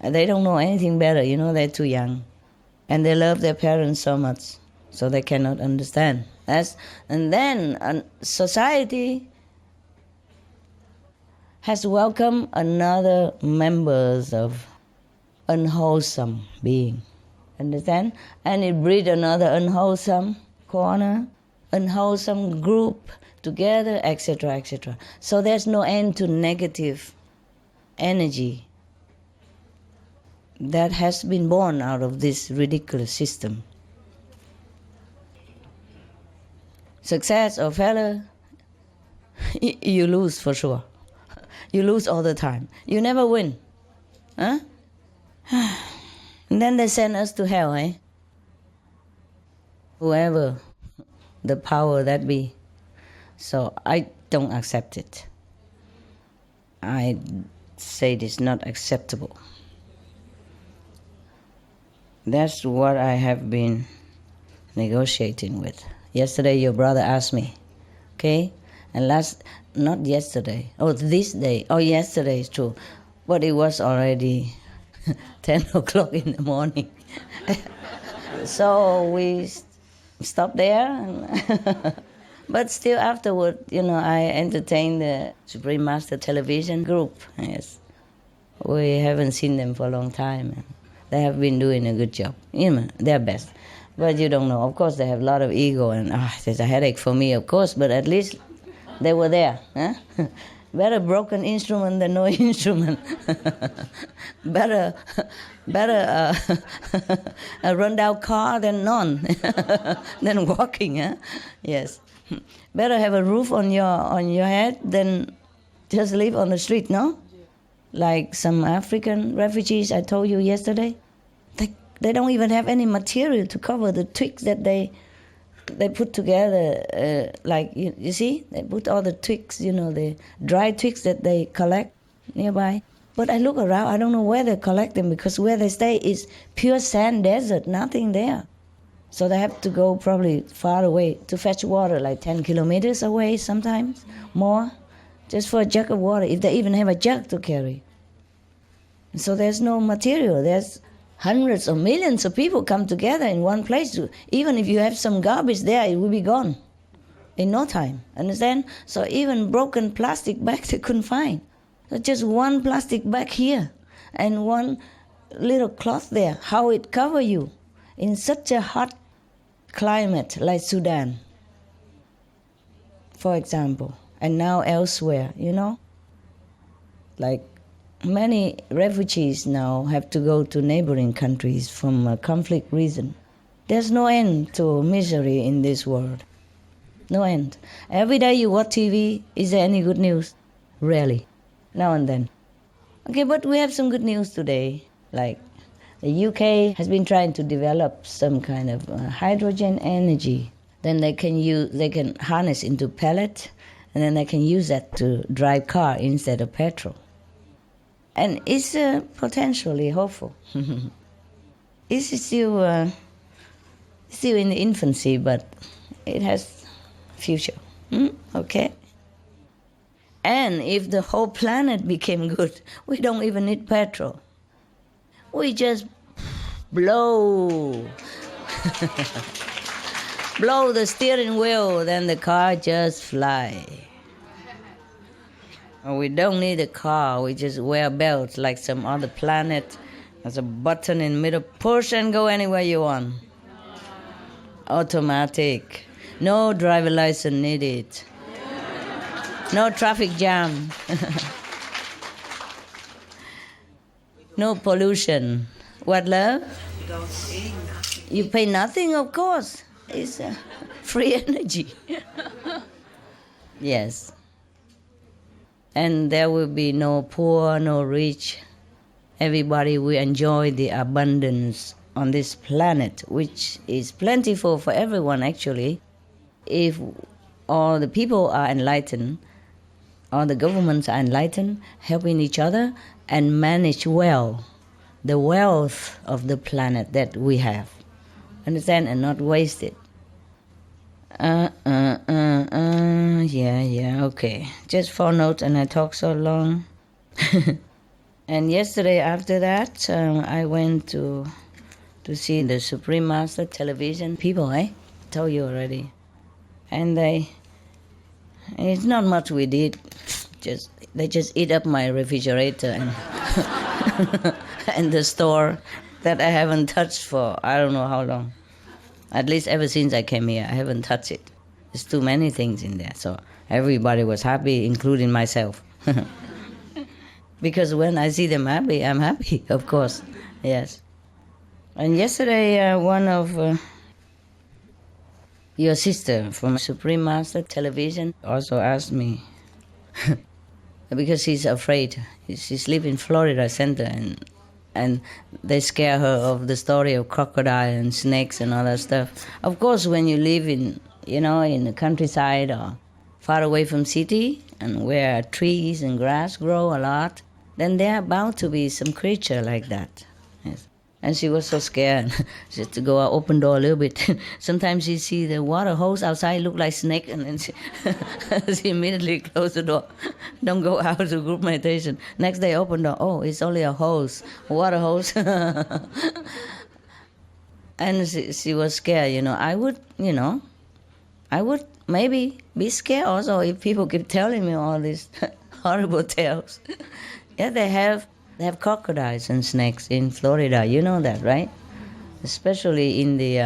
And they don't know anything better, they're too young. And they love their parents so much, so they cannot understand. And then society has welcomed another members of unwholesome being. Understand? And it breeds another unwholesome corner, unwholesome group together, etc., etc. So there's no end to negative energy that has been born out of this ridiculous system. Success or failure, you lose for sure. You lose all the time. You never win. Huh? And then they send us to hell, eh? Whoever the power that be. So I don't accept it. I say it is not acceptable. That's what I have been negotiating with. Yesterday your brother asked me, okay? And not yesterday, this day. Yesterday is true. But it was already 10 o'clock in the morning. So we stopped there. But still afterward, I entertained the Supreme Master Television group. Yes. We haven't seen them for a long time. They have been doing a good job. Their best. But you don't know. Of course, they have a lot of ego and there's a headache for me, of course, but at least they were there. Huh? Better broken instrument than no instrument. better a run-down car than none, than walking. Huh? Yes. Better have a roof on your head than just live on the street, no? Like some African refugees I told you yesterday. They don't even have any material to cover the twigs that they put together. You see, they put all the twigs, the dry twigs that they collect nearby. But I look around, I don't know where they collect them because where they stay is pure sand desert, nothing there. So they have to go probably far away to fetch water, like 10 kilometers away sometimes, more, just for a jug of water, if they even have a jug to carry. So there's no material. There's hundreds of millions of people come together in one place. Even if you have some garbage there, it will be gone in no time. Understand? So even broken plastic bags they couldn't find. So just one plastic bag here and one little cloth there. How it cover you in such a hot climate like Sudan, for example, and now elsewhere, like many refugees now have to go to neighboring countries from a conflict reason. There's no end to misery in this world. No end. Every day you watch TV, is there any good news? Rarely. Now and then. Okay, but we have some good news today. Like the UK has been trying to develop some kind of hydrogen energy. Then they can harness into pellet, and then they can use that to drive car instead of petrol. And it's potentially hopeful. It's still in the infancy, but it has future. Okay? And if the whole planet became good, we don't even need petrol. We just blow. Blow the steering wheel, then the car just fly. We don't need a car, we just wear belts like some other planet. There's a button in the middle, push and go anywhere you want. Automatic. No driver license needed. No traffic jam. No pollution. What, love? You don't pay nothing. You pay nothing, of course. It's free energy. Yes. And there will be no poor, no rich. everybody will enjoy the abundance on this planet, which is plentiful for everyone actually. If all the people are enlightened, all the governments are enlightened, helping each other and manage well the wealth of the planet that we have. Understand? And not waste it. Yeah, okay. Just 4 notes and I talk so long. And yesterday after that, I went to see the Supreme Master television people, Told you already. And it's not much we did. They just eat up my refrigerator and and the store that I haven't touched for I don't know how long. At least ever since I came here, I haven't touched it. There's too many things in there. So everybody was happy, including myself. Because when I see them happy, I'm happy, of course. Yes. And yesterday, one of your sister from Supreme Master Television also asked me, because she's afraid. She's live in Florida Center, and they scare her of the story of crocodile and snakes and all that stuff. Of course, when you live in the countryside or far away from city and where trees and grass grow a lot, then there are bound to be some creature like that. Yes. And she was so scared. She had to go out, open door a little bit. Sometimes she see the water hose outside look like snake, and then she immediately closed the door. Don't go out to group meditation. Next day, open door. Oh, it's only a hose, water hose. And she was scared. I would maybe be scared also if people keep telling me all these horrible tales. Yeah, they have crocodiles and snakes in Florida. You know that, right? Especially in the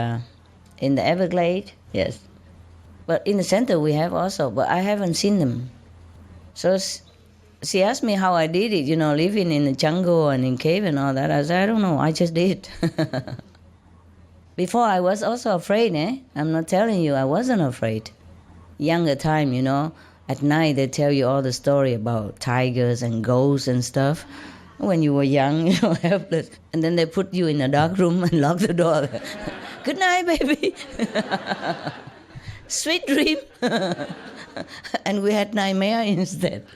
Everglades. Yes. But in the center we have also, but I haven't seen them. So she asked me how I did it, living in the jungle and in cave and all that. I said, I don't know, I just did. Before I was also afraid, I'm not telling you I wasn't afraid. Younger time, at night they tell you all the story about tigers and ghosts and stuff. When you were young, helpless. And then they put you in a dark room and lock the door. Good night, baby. Sweet dream. And we had nightmare instead.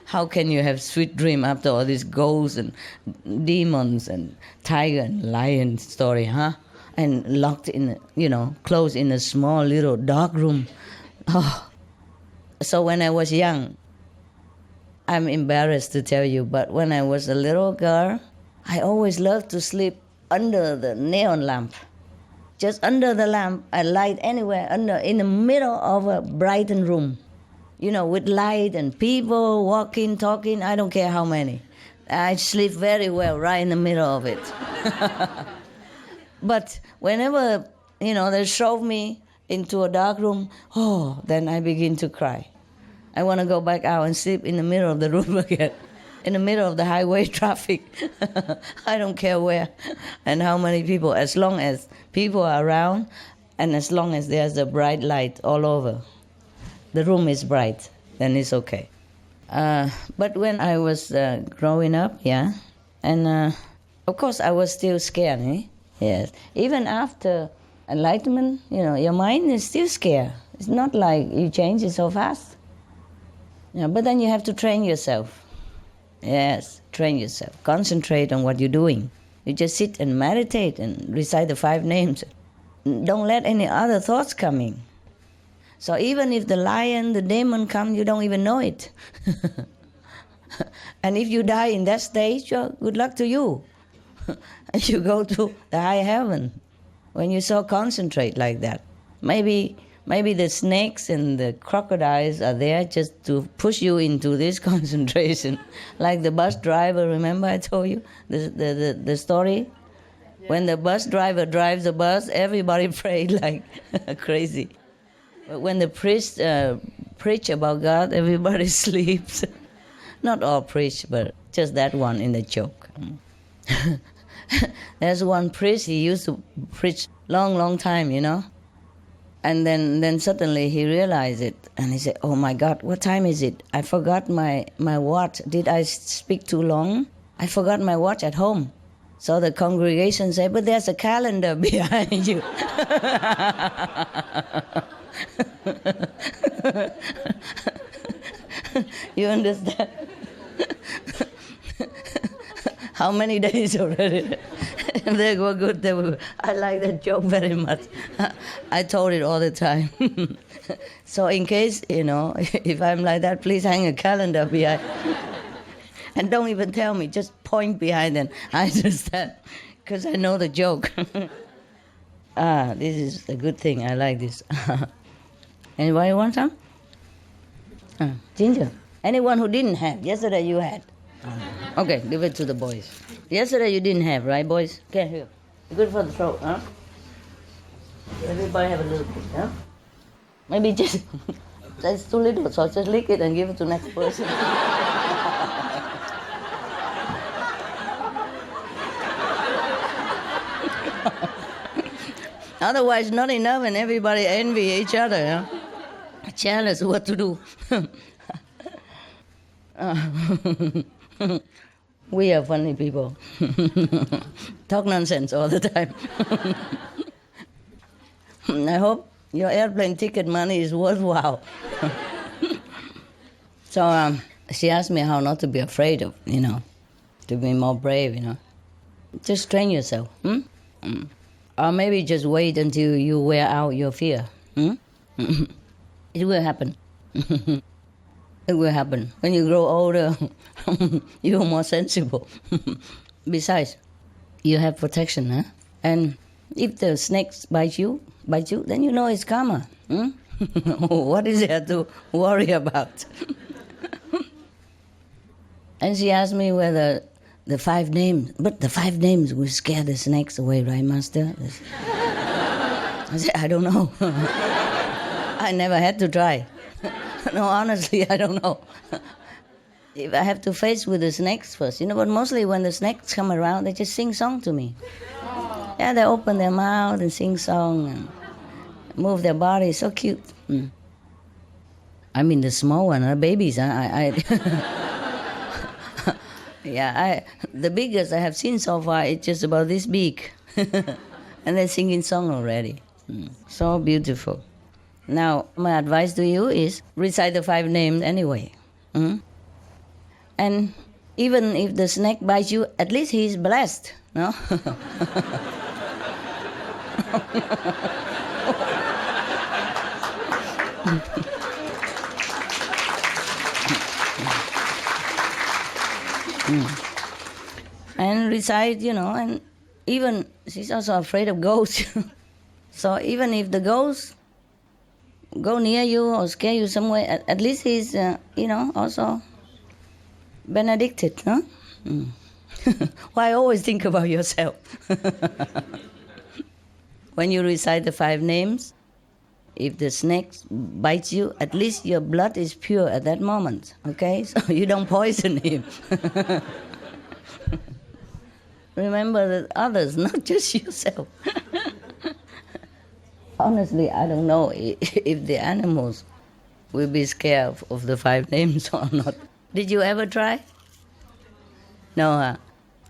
How can you have sweet dream after all these ghosts and demons and tiger and lion story, huh? And locked in, closed in a small little dark room. Oh. So when I was young, I'm embarrassed to tell you, but when I was a little girl, I always loved to sleep under the neon lamp. Just under the lamp, I light anywhere, in the middle of a brightened room. With light and people walking, talking, I don't care how many. I sleep very well right in the middle of it. But whenever, they shove me into a dark room, then I begin to cry. I want to go back out and sleep in the middle of the room again, in the middle of the highway traffic. I don't care where and how many people, as long as people are around and as long as there's a bright light all over. The room is bright, then it's okay. But when I was growing up, and of course I was still scared, Yes. Even after enlightenment, your mind is still scared. It's not like you change it so fast. Yeah, but then you have to train yourself. Yes, train yourself. Concentrate on what you're doing. You just sit and meditate and recite the 5 names. Don't let any other thoughts come in. So even if the lion, the demon come, you don't even know it. And if you die in that stage, good luck to you. And you go to the high heaven when you so concentrate like that. Maybe the snakes and the crocodiles are there just to push you into this concentration. Like the bus driver, remember I told you the story? Yeah. When the bus driver drives the bus, everybody prayed like crazy. But when the priest preach about God, everybody sleeps. Not all preach, but just that one in the joke. There's one priest, he used to preach long time, And then suddenly he realized it, and he said, oh my God, what time is it? I forgot my watch. Did I speak too long? I forgot my watch at home. So the congregation said, but there's a calendar behind you. You understand? How many days already? They were good. They were good. I like that joke very much. I told it all the time. So in case, if I'm like that, please hang a calendar behind. And don't even tell me, just point behind and I understand, because I know the joke. This is a good thing. I like this. Anybody want some? Ginger. Anyone who didn't have? Yesterday you had. Okay, give it to the boys. Yesterday you didn't have, right, boys? Okay, here. Good for the throat, huh? Everybody have a little bit, huh? Maybe just, that's too little, so just lick it and give it to the next person. Otherwise, not enough, and everybody envy each other. Huh? Jealous what to do. We are funny people. Talk nonsense all the time. I hope your airplane ticket money is worthwhile. So she asked me how not to be afraid of, to be more brave, Just train yourself. Or maybe just wait until you wear out your fear. It will happen. It will happen. When you grow older, you're more sensible. Besides, you have protection, huh? And if the snakes bite you, then you know it's karma. What is there to worry about? And she asked me whether the 5 names, but the 5 names will scare the snakes away, right, Master? I said, I don't know. I never had to try. No, honestly, I don't know. If I have to face with the snakes first, but mostly when the snakes come around, they just sing song to me. Yeah, they open their mouth and sing song and move their body, so cute. I mean the small one, the babies. The biggest I have seen so far is just about this big. And they're singing song already. So beautiful. Now, my advice to you is recite the 5 names anyway. And even if the snake bites you, at least he's blessed, no? And recite, and even she's also afraid of ghosts. So even if the ghosts go near you or scare you somewhere, at least he's, also benedicted, no? Why always think about yourself? When you recite the 5 names, if the snake bites you, at least your blood is pure at that moment, okay? So you don't poison him. Remember that others, not just yourself. Honestly, I don't know if the animals will be scared of the 5 names or not. Did you ever try? No,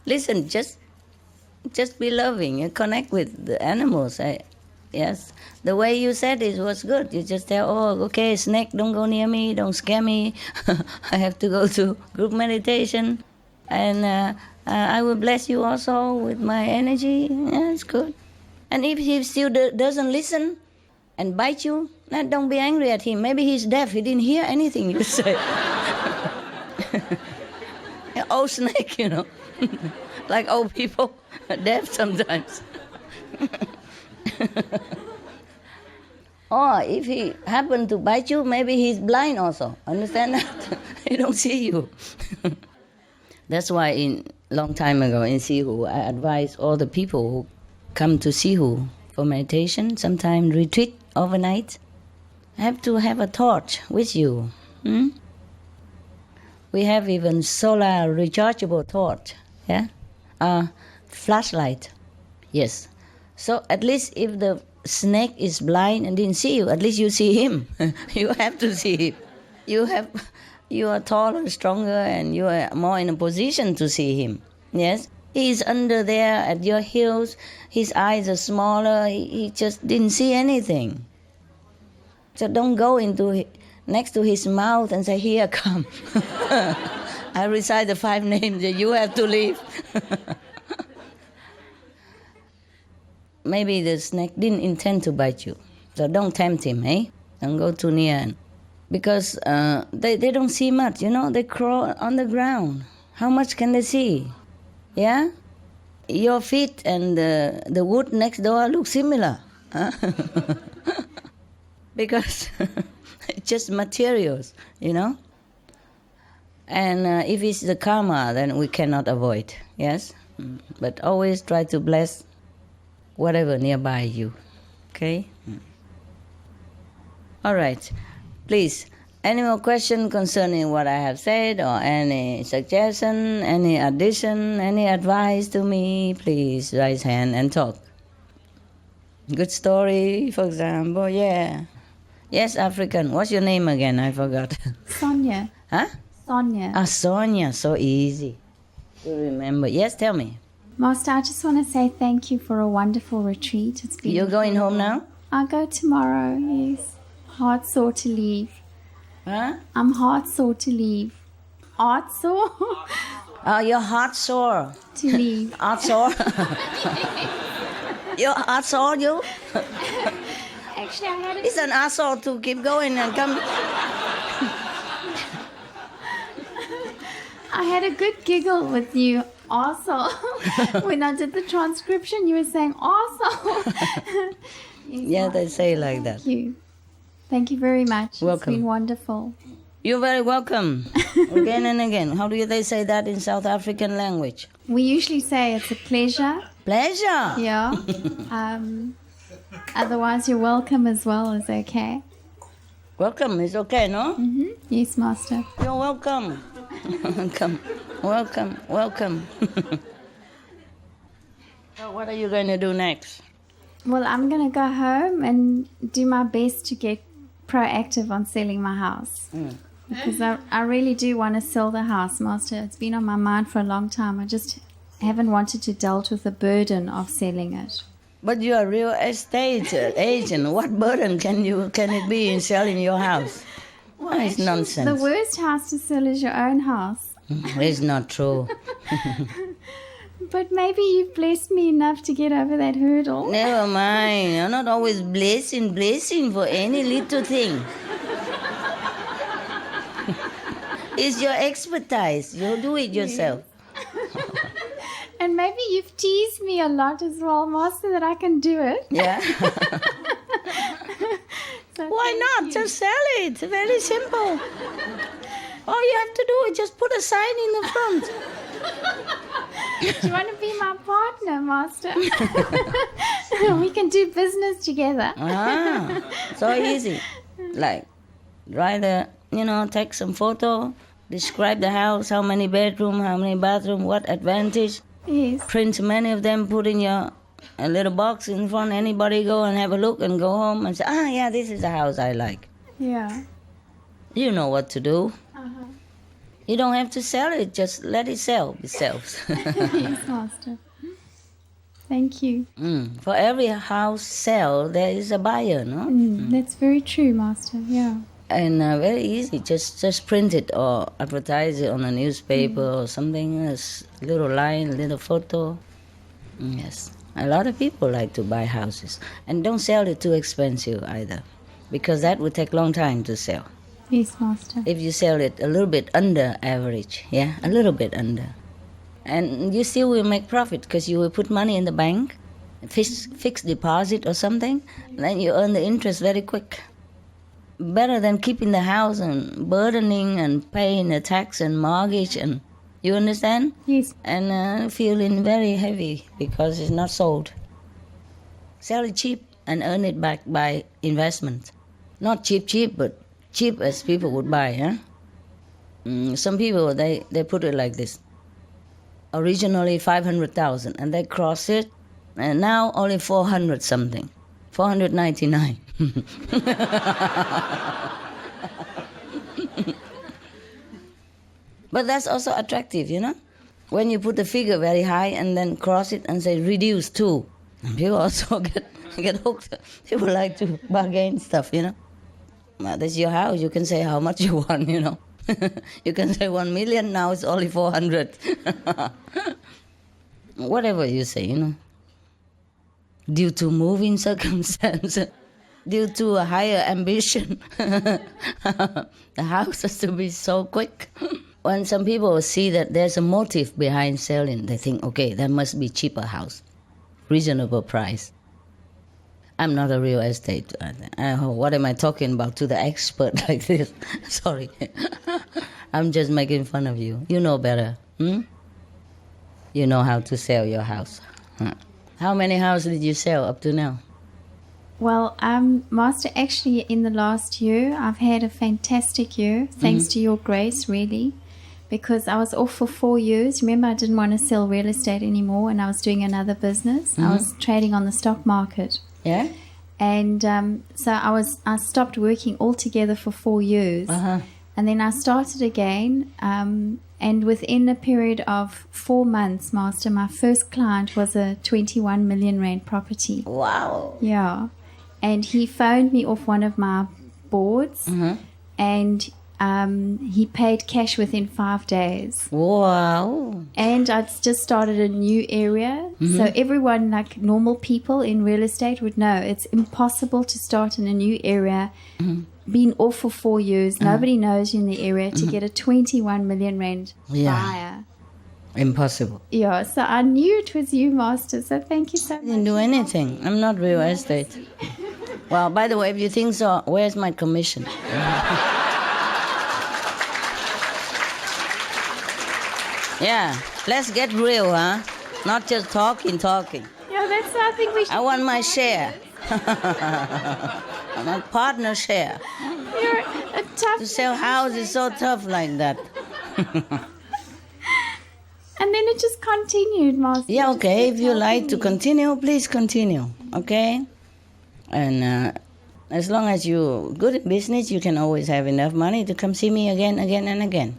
Listen, just be loving and connect with the animals. Yes, the way you said it was good. You just tell, okay, snake, don't go near me, don't scare me. I have to go to group meditation. And I will bless you also with my energy. Yeah, it's good. And if he still doesn't listen and bite you, then don't be angry at him. Maybe he's deaf. He didn't hear anything you say. Old snake, like old people, deaf sometimes. Or if he happened to bite you, maybe he's blind also. Understand that? He don't see you. That's why long time ago in Sihu, I advise all the people who come to Sihu for meditation, sometimes retreat overnight, have to have a torch with you. We have even solar rechargeable torch, flashlight, yes. So at least if the snake is blind and didn't see you, at least you see him. You have to see him. You have You are taller, stronger, and you are more in a position to see him. Yes? He's under there at your heels. His eyes are smaller. He just didn't see anything. So don't go next to his mouth and say, here, come. I recite the 5 names that you have to leave. Maybe the snake didn't intend to bite you. So don't tempt him, eh? Don't go too near. Because they don't see much, They crawl on the ground. How much can they see? Yeah? Your feet and the wood next door look similar. Huh? Because it's just materials, And if it's the karma, then we cannot avoid, yes? But always try to bless whatever nearby you, okay? All right. Please, any more question concerning what I have said or any suggestion, any addition, any advice to me, please raise hand and talk. Good story, for example, yeah. Yes, African. What's your name again? I forgot. Sonia. Huh? Sonia. Ah, Sonia. So easy to remember. Yes, tell me. Master, I just want to say thank you for a wonderful retreat. It's been. You're going home now? I'll go tomorrow, yes. Heart sore to leave. Huh? I'm heart sore to leave. Heart sore? Oh, you're heart sore. To leave. Heart sore? You're heart sore, you? Actually, I had It's an asshole to keep going and come. I had a good giggle with you, also. When I did the transcription, you were saying, also. Yeah, they say like that. Thank you. Thank you very much. Welcome. It's been wonderful. You're very welcome. Again and again. How do they say that in South African language? We usually say it's a pleasure. Pleasure? Yeah. Otherwise, you're welcome as well is okay. Welcome is okay, no? Mm-hmm. Yes, Master. You're welcome. Welcome. So what are you going to do next? Well, I'm going to go home and do my best to get proactive on selling my house. Because I really do want to sell the house, Master. It's been on my mind for a long time. I just haven't wanted to deal with the burden of selling it. But you're a real estate agent. What burden can it be in selling your house? Well, it's nonsense. The worst house to sell is your own house. It's not true. But maybe you've blessed me enough to get over that hurdle. Never mind. You're not always blessing for any little thing. It's your expertise. You do it yourself. And maybe you've teased me a lot as well, Master, that I can do it. Yeah. So why not? Just sell it. Very simple. All you have to do is just put a sign in the front. Do you want to be my partner, Master? We can do business together. So easy. Like, take some photo, describe the house, how many bedroom, how many bathroom, what advantage. Yes. Print many of them, put in a little box in front. Anybody go and have a look and go home and say, yeah, this is the house I like. Yeah. You know what to do. Uh-huh. You don't have to sell it, just let it sell itself. Yes, Master. Thank you. For every house sell, there is a buyer, no? That's very true, Master, yeah. And very easy, just print it or advertise it on a newspaper or something, a little line, a little photo. Yes, a lot of people like to buy houses. And don't sell it too expensive either, because that would take a long time to sell. Yes, Master. If you sell it a little bit under average, a little bit under. And you still will make profit because you will put money in the bank, fixed deposit or something, and then you earn the interest very quick. Better than keeping the house and burdening and paying the tax and mortgage, and you understand? Yes. And feeling very heavy because it's not sold. Sell it cheap and earn it back by investment. Not cheap, but cheap as people would buy. Some people, they put it like this. Originally 500,000 and they cross it, and now only 400 something. 499. But that's also attractive, you know? When you put the figure very high and then cross it and say reduce to, people also get hooked. People like to bargain stuff, you know? Well, that's your house. You can say how much you want, you know? You can say 1 million, now it's only 400. Whatever you say, you know. Due to moving circumstances, due to a higher ambition, the house has to be so quick. When some people see that there's a motive behind selling, they think, okay, there must be cheaper house, reasonable price. I'm not a real estate. What am I talking about to the expert like this? Sorry. I'm just making fun of you. You know better. You know how to sell your house. How many houses did you sell up to now? Well, Master, actually in the last year, I've had a fantastic year, thanks to your grace, really, because I was off for 4 years. Remember, I didn't want to sell real estate anymore, and I was doing another business. I was trading on the stock market. Yeah? And so I stopped working altogether for 4 years. And then I started again, and within a period of 4 months, Master, my first client was a 21 million rand property. Wow. Yeah. And he phoned me off one of my boards, and he paid cash within 5 days. Wow. And I'd just started a new area. So everyone, like normal people in real estate, would know it's impossible to start in a new area, been off for 4 years, nobody knows you in the area, to get a 21 million rand buyer. Impossible. Yeah, so I knew it was you, Master, so thank you so much. I didn't do anything. I'm not real estate. Well, by the way, if you think so, where's my commission? Yeah, let's get real, huh? Not just talking. Yeah, that's I think we should. I want my share. My partner share. You're a tough. To sell house is so tough like that. And then it just continued, Master. Yeah, okay. If you like to continue, please continue, okay? And as long as you're good at business, you can always have enough money to come see me again and again.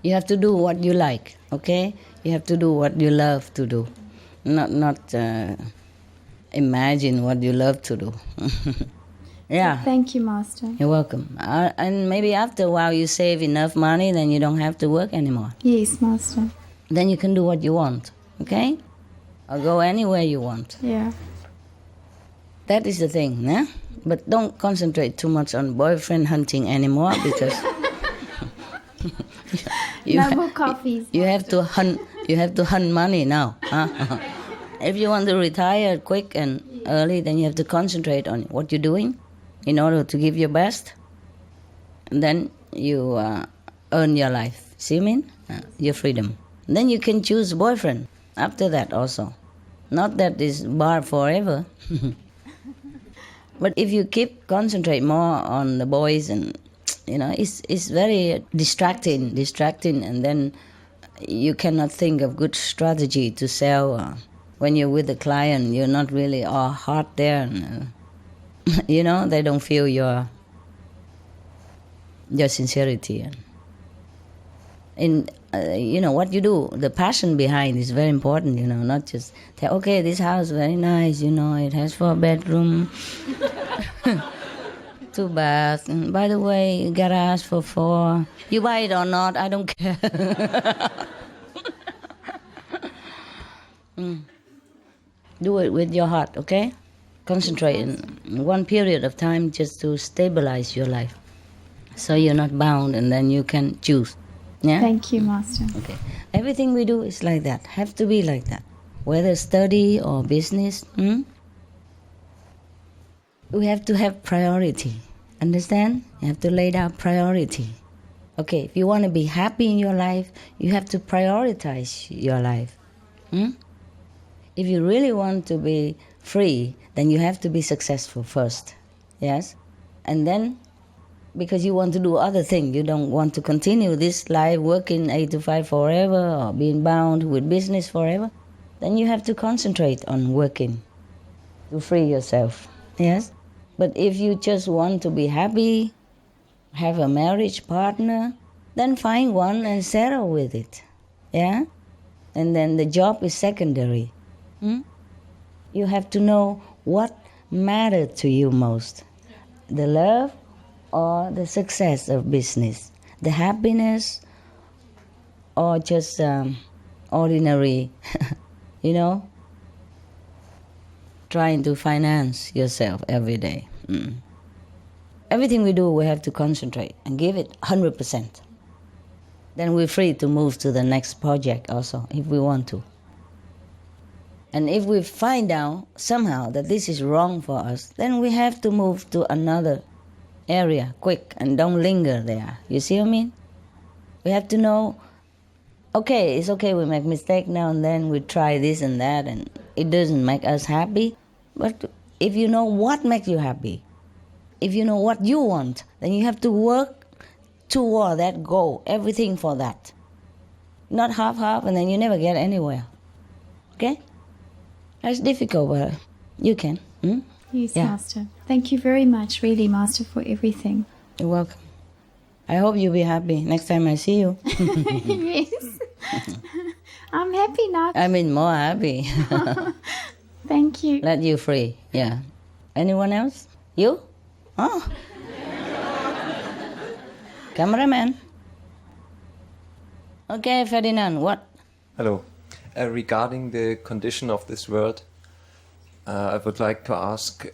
You have to do what you like, okay? You have to do what you love to do, not imagine what you love to do. Yeah. Thank you, Master. You're welcome. And maybe after a while you save enough money, then you don't have to work anymore. Yes, Master. Then you can do what you want, okay? Or go anywhere you want. Yeah. That is the thing, yeah? But don't concentrate too much on boyfriend hunting anymore, because no more coffees. You have to hunt. You have to hunt money now. If you want to retire quick and early, then you have to concentrate on what you're doing in order to give your best. And then you earn your life. See what I mean? Your freedom. And then you can choose boyfriend after that also. Not that it's barred forever. But if you keep concentrate more on the boys, and you know, it's very distracting, and then you cannot think of good strategy to sell. When you're with the client, you're not really all heart there. And, you know, they don't feel your sincerity. And you know, what you do, the passion behind is very important, you know, not just tell, okay, this house is very nice, you know, it has 4 bedrooms, 2 baths, and by the way, garage for 4. You buy it or not, I don't care. Do it with your heart, okay? Concentrate in one period of time just to stabilize your life, so you're not bound, and then you can choose. Yeah? Thank you, Master. Okay. Everything we do is like that, have to be like that. Whether study or business, we have to have priority. Understand? You have to lay down priority. Okay, if you want to be happy in your life, you have to prioritize your life. If you really want to be free, then you have to be successful first. Yes? And then, because you want to do other things, you don't want to continue this life working 8 to 5 forever or being bound with business forever, then you have to concentrate on working to free yourself. Yes? But if you just want to be happy, have a marriage partner, then find one and settle with it. Yeah? And then the job is secondary. You have to know what matters to you most. The love or the success of business. The happiness or just ordinary, trying to finance yourself every day. Everything we do, we have to concentrate and give it 100%. Then we're free to move to the next project also, if we want to. And if we find out somehow that this is wrong for us, then we have to move to another area quick and don't linger there. You see what I mean? We have to know, okay, it's okay we make mistake now and then, we try this and that, and it doesn't make us happy. But if you know what makes you happy, if you know what you want, then you have to work toward that goal, everything for that. Not half-half, and then you never get anywhere. Okay? That's difficult, but you can. Yes, Master. Thank you very much, really, Master, for everything. You're welcome. I hope you'll be happy next time I see you. Yes. I'm happy now. I mean, more happy. Thank you. Let you free, yeah. Anyone else? You? Oh. Cameraman. Okay, Ferdinand, what? Hello. Regarding the condition of this world, I would like to ask,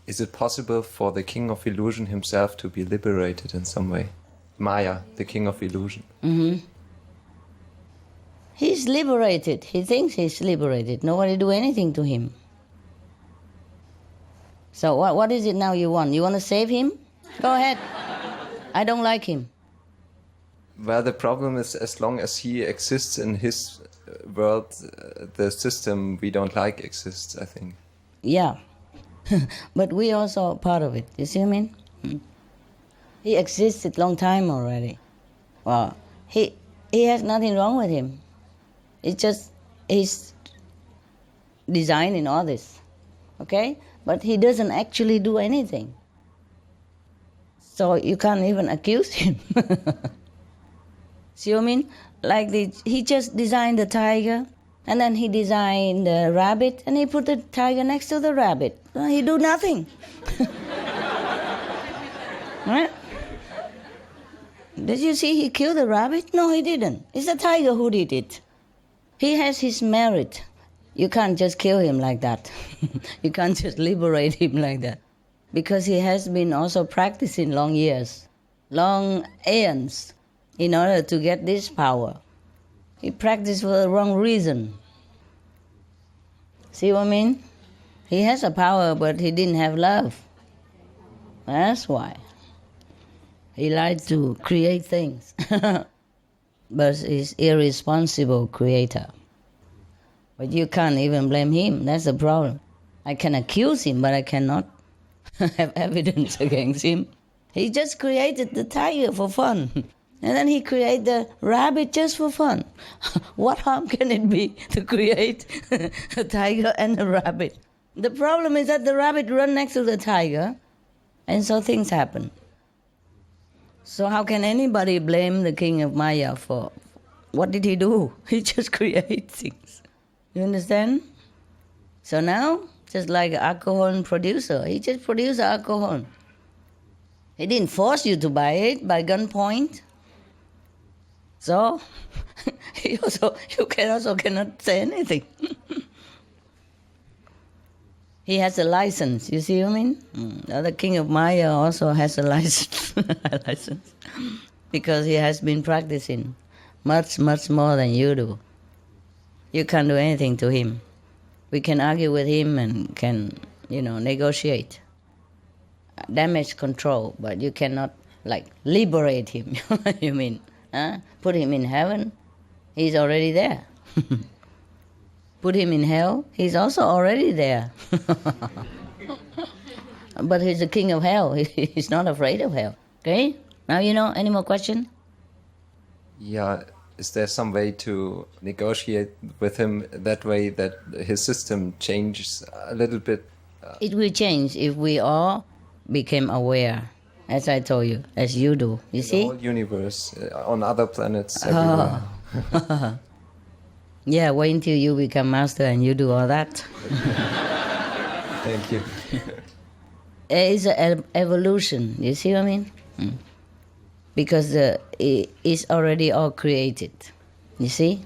is it possible for the King of Illusion himself to be liberated in some way? Maya, the King of Illusion. He's liberated. He thinks he's liberated. Nobody do anything to him. So what is it now you want? You want to save him? Go ahead. I don't like him. Well, the problem is as long as he exists in his world, the system we don't like exists, I think. Yeah. But we also are part of it. You see what I mean? He existed long time already. Well, he has nothing wrong with him. It's just his design in all this. Okay? But he doesn't actually do anything. So you can't even accuse him. See what I mean? Like he just designed the tiger, and then he designed the rabbit, and he put the tiger next to the rabbit. He do nothing. Right? Did you see he killed the rabbit? No, he didn't. It's the tiger who did it. He has his merit. You can't just kill him like that. You can't just liberate him like that. Because he has been also practicing long years, long aeons, in order to get this power. He practiced for the wrong reason. See what I mean? He has a power, but he didn't have love. That's why. He liked to create things. But he's irresponsible creator. But you can't even blame him. That's the problem. I can accuse him, but I cannot have evidence against him. He just created the tiger for fun. And then he created the rabbit just for fun. What harm can it be to create a tiger and a rabbit? The problem is that the rabbit runs next to the tiger, and so things happen. So how can anybody blame the king of Maya for what did he do? He just created things. You understand? So now, just like an alcohol producer, he just produced alcohol. He didn't force you to buy it by gunpoint. So you cannot say anything. He has a license, you see what I mean? The other king of Maya also has a license, because he has been practicing much, much more than you do. You can't do anything to him. We can argue with him and can, negotiate, damage control, but you cannot, liberate him, you mean? Put him in heaven, he's already there. Put him in hell, he's also already there. But he's the king of hell, he's not afraid of hell. Okay? Now you know, any more questions? Yeah, is there some way to negotiate with him that way that his system changes a little bit? It will change if we all became aware. as I told you, as you do. You see? The whole universe, on other planets, everywhere. Oh. Yeah, wait until you become master and you do all that. Thank you. It is an evolution, you see what I mean? Because it's already all created, you see?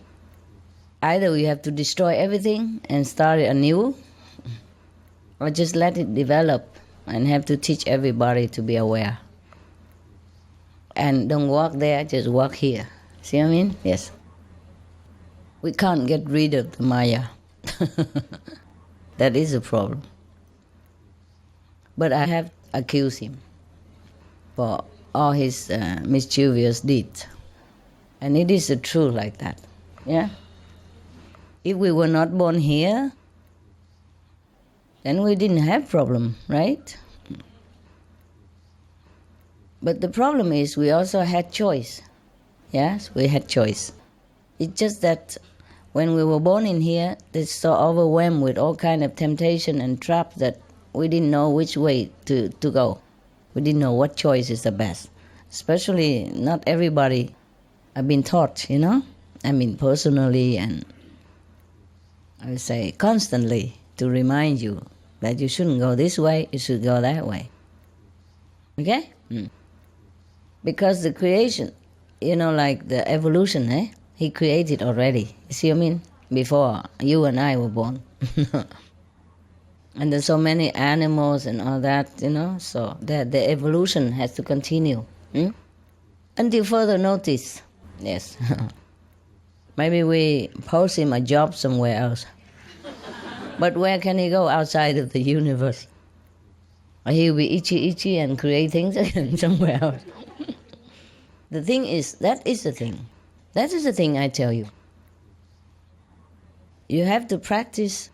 Either we have to destroy everything and start it anew, or just let it develop and have to teach everybody to be aware. And don't walk there, just walk here. See what I mean? Yes. We can't get rid of the Maya. That is a problem. But I have accused him for all his mischievous deeds. And it is true like that. Yeah? If we were not born here, then we didn't have problem, right? But the problem is we also had choice. Yes, we had choice. It's just that when we were born in here, it's so overwhelmed with all kind of temptation and traps that we didn't know which way to go. We didn't know what choice is the best. Especially not everybody have been taught, you know? I mean, personally and I would say constantly to remind you that you shouldn't go this way, you should go that way. Okay? Because the creation, you know, like the evolution, he created already. You see what I mean? Before you and I were born. And there's so many animals and all that, you know, so the evolution has to continue. Until further notice. Yes. Maybe we post him a job somewhere else. But where can he go outside of the universe? He'll be itchy and create things again somewhere else. The thing is, that is the thing. That is the thing I tell you. You have to practice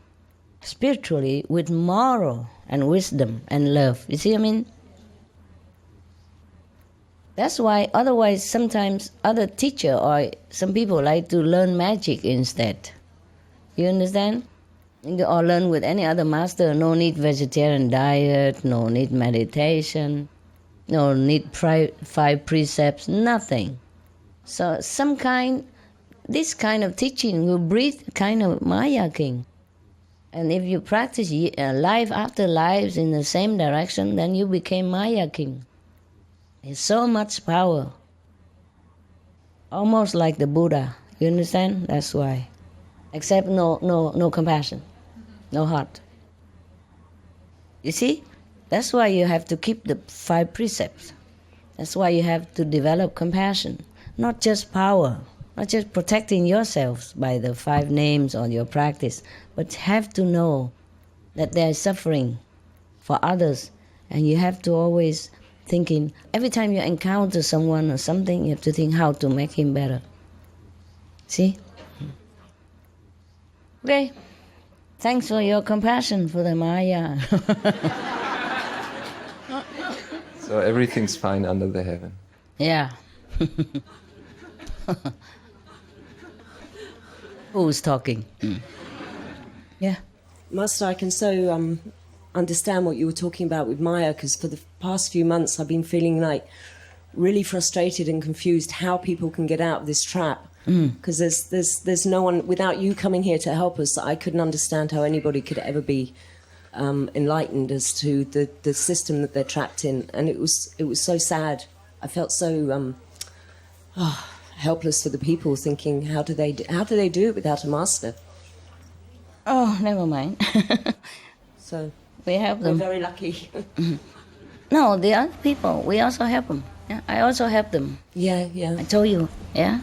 spiritually with moral and wisdom and love. You see what I mean? That's why otherwise sometimes other teacher or some people like to learn magic instead. You understand? Or learn with any other master. No need vegetarian diet, no need meditation, no need 5 precepts, nothing. So this kind of teaching will breed kind of Maya king. And if you practice life after lives in the same direction, then you became Maya king. It's so much power. Almost like the Buddha. You understand? That's why. Except no compassion. No heart. You see? That's why you have to keep the 5 precepts. That's why you have to develop compassion. Not just power. Not just protecting yourselves by the 5 names or your practice. But have to know that there is suffering for others. And you have to always thinking, every time you encounter someone or something, you have to think how to make him better. See? Okay. Thanks for your compassion for the Maya. So everything's fine under the heaven. Yeah. Who's talking? Yeah. Master, I can so understand what you were talking about with Maya, because for the past few months I've been feeling like really frustrated and confused how people can get out of this trap. Because there's no one, without you coming here to help us, I couldn't understand how anybody could ever be enlightened as to the system that they're trapped in. And it was so sad. I felt so helpless for the people, thinking, how do they do it without a master? Oh, never mind. So we help them. We're very lucky. No, the other people, we also help them. Yeah, I also help them. Yeah. I told you. Yeah.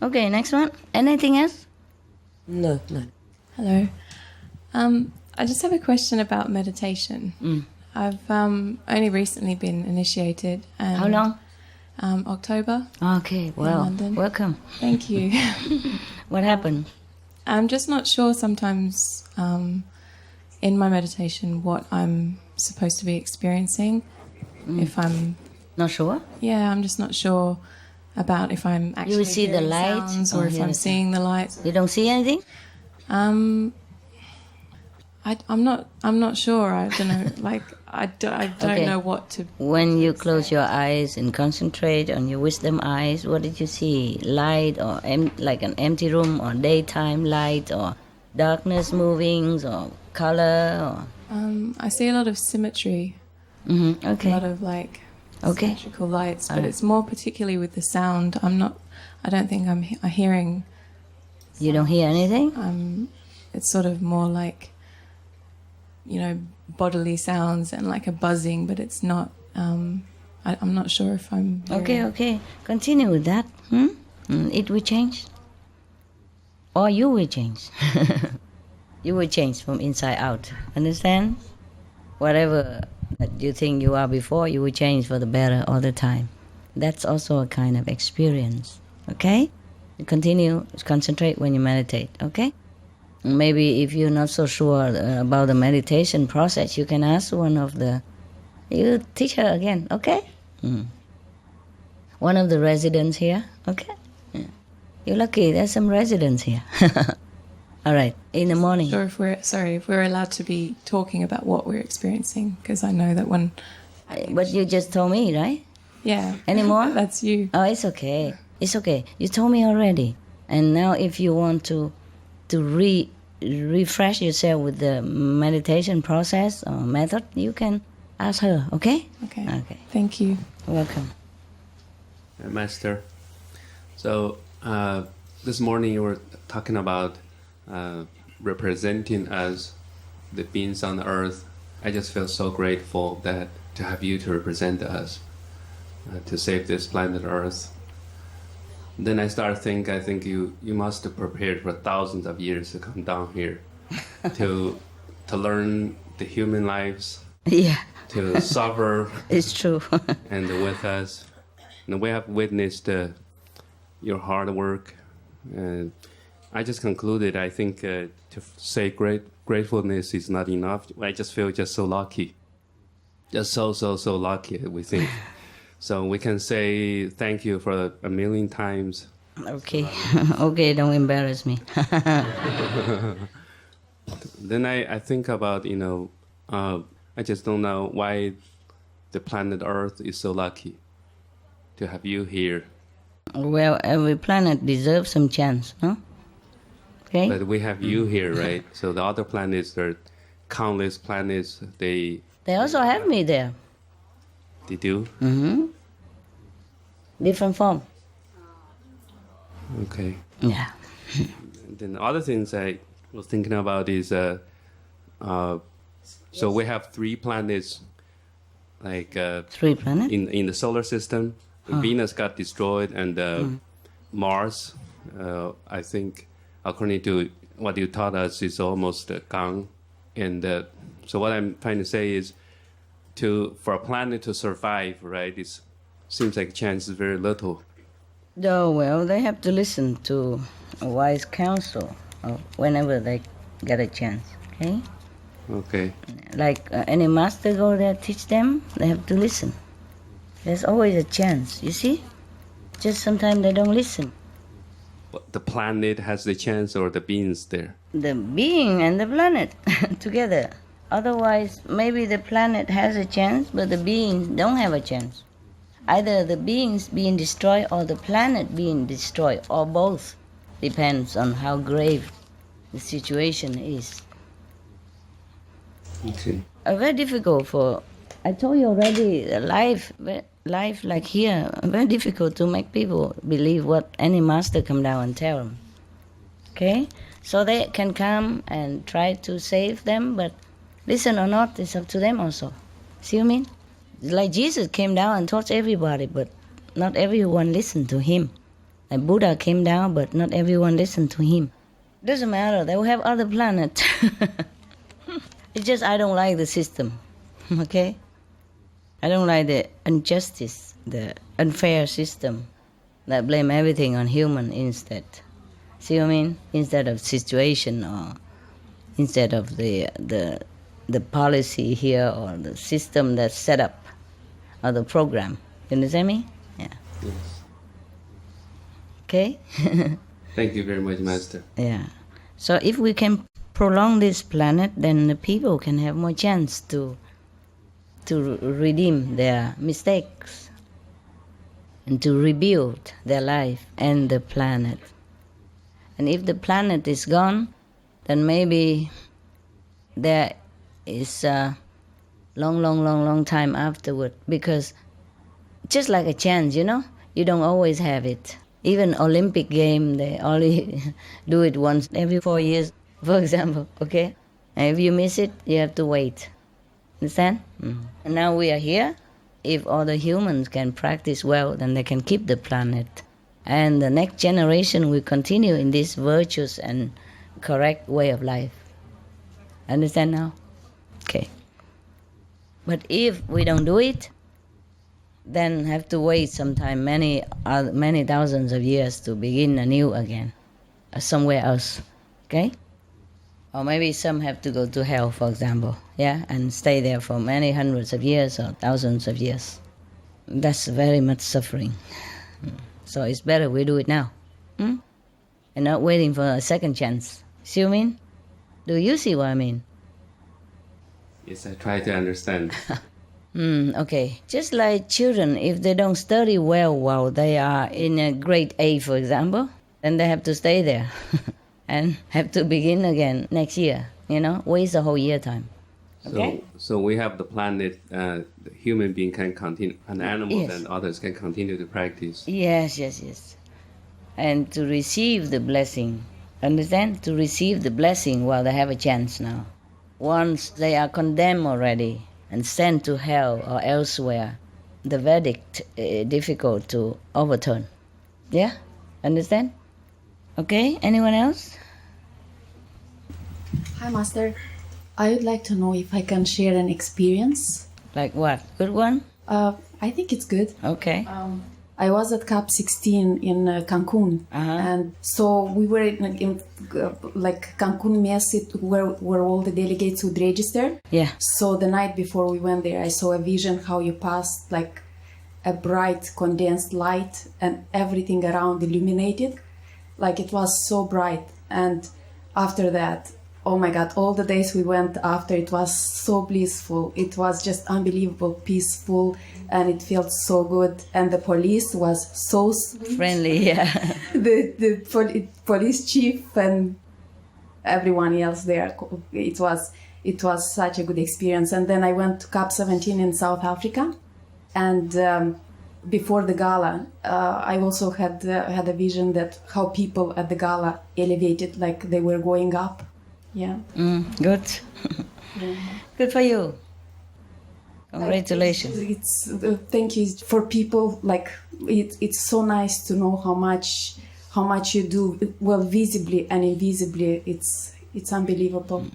Okay, next one. Anything else? No. Hello. I just have a question about meditation. I've only recently been initiated. How long? October. Okay, well, welcome. Thank you. What happened? I'm just not sure sometimes in my meditation what I'm supposed to be experiencing. If I'm... Not sure? Yeah, I'm just not sure about if I'm actually you will see the light sounds or if I'm seeing the lights. You don't see anything? I'm not sure. I don't know. Like I don't know what to... When you close your eyes and concentrate on your wisdom eyes, what did you see? Light or like an empty room, or daytime light, or darkness moving, or color? Or... I see a lot of symmetry. Mm-hmm. Okay. A lot of like symmetrical lights, but it's more particularly with the sound. I don't think I'm hearing... You don't hear anything? It's sort of more like, bodily sounds and like a buzzing, but it's not, I'm not sure if I'm hearing. Okay. Continue with that. It will change. Or you will change. You will change from inside out. Understand? Whatever that you think you are before, you will change for the better all the time. That's also a kind of experience. Okay? Continue, concentrate when you meditate. Okay? Maybe if you're not so sure about the meditation process, you can ask one of the... You teach her again, okay? One of the residents here, okay? Yeah. You're lucky, there's some residents here. All right, in the morning. Sure, if we're allowed to be talking about what we're experiencing, because I know that when... But you just told me, right? Yeah. Any more? That's you. Oh, it's okay. It's okay. You told me already. And now if you want to refresh yourself with the meditation process or method, you can ask her, okay? Okay. Thank you. Welcome. Master. So this morning you were talking about representing us, the beings on the earth. I just feel so grateful that to have you to represent us, to save this planet Earth. Then I started thinking, I think you must have prepared for thousands of years to come down here to learn the human lives. Yeah. To suffer. It's true. And with us. And we have witnessed your hard work. And I just concluded, I think to say gratefulness is not enough. I just feel just so lucky. Just so lucky, we think. So we can say thank you for a million times. Okay. Okay, don't embarrass me. Then I think about, I just don't know why the planet Earth is so lucky to have you here. Well, every planet deserves some chance, no? Okay. But we have you here, right? So the other planets, there are countless planets, They also have me there. They do? Mm-hmm. Different form. Okay. Yeah. Then the other things I was thinking about is, so we have 3 planets, like 3 planets in the solar system. Venus got destroyed, and Mars, I think, according to what you taught us, is almost gone. And so what I'm trying to say is, for a planet to survive, right? It seems like chance is very little. Oh, well, they have to listen to a wise counsel whenever they get a chance, okay? Okay. Like any master go there, teach them, they have to listen. There's always a chance, you see? Just sometimes they don't listen. But the planet has the chance, or the beings there? The being and the planet together. Otherwise, maybe the planet has a chance, but the beings don't have a chance. Either the beings being destroyed or the planet being destroyed, or both. Depends on how grave the situation is. Okay. Very difficult for... I told you already, life like here, very difficult to make people believe what any master come down and tell them. Okay? So they can come and try to save them, but listen or not, it's up to them also. See what I mean? Like Jesus came down and taught everybody, but not everyone listened to him. Like Buddha came down, but not everyone listened to him. Doesn't matter, they will have other planets. It's just I don't like the system, okay? I don't like the injustice, the unfair system that blame everything on human instead. See what I mean? Instead of situation, or instead of the policy here, or the system that's set up, or the program. You understand me? Yeah. Yes. Okay? Thank you very much, Master. Yeah. So if we can prolong this planet, then the people can have more chance to to redeem their mistakes and to rebuild their life and the planet. And if the planet is gone, then maybe there is a long time afterward, because just like a chance, you don't always have it. Even Olympic game, they only do it once every 4 years, for example, okay? And if you miss it, you have to wait. Understand? And now we are here. If all the humans can practice well, then they can keep the planet. And the next generation will continue in this virtuous and correct way of life. Understand now? Okay. But if we don't do it, then have to wait sometime, many thousands of years to begin anew again, somewhere else, okay? Or maybe some have to go to hell, for example, and stay there for many hundreds of years or thousands of years. That's very much suffering. So it's better we do it now, and not waiting for a second chance. See what I mean? Do you see what I mean? Yes, I try to understand. Okay. Just like children, if they don't study well while they are in a grade A, for example, then they have to stay there and have to begin again next year, waste a whole year time. Okay? So we have the planet, the human being can continue, and animals Yes. and others can continue to practice. Yes. And to receive the blessing, understand? To receive the blessing while they have a chance now. Once they are condemned already and sent to hell or elsewhere, the verdict is difficult to overturn. Yeah? Understand? Okay, anyone else? Hi, Master. I would like to know if I can share an experience. Like what? Good one? I think it's good. Okay. I was at CAP 16 in Cancun, and so we were in Cancun Mesa, where all the delegates would register. Yeah. So the night before we went there, I saw a vision how you passed like a bright condensed light and everything around illuminated, like it was so bright. And after that, oh my God, all the days we went after, it was so blissful. It was just unbelievable, peaceful, and it felt so good. And the police was so sweet. Friendly, yeah. the police chief and everyone else there. It was such a good experience. And then I went to CAP 17 in South Africa, and before the gala, I also had a vision that how people at the gala elevated, like they were going up. Yeah. Good. Yeah. Good for you. Congratulations. It's thank you for people. Like it's so nice to know how much you do well, visibly and invisibly. It's unbelievable.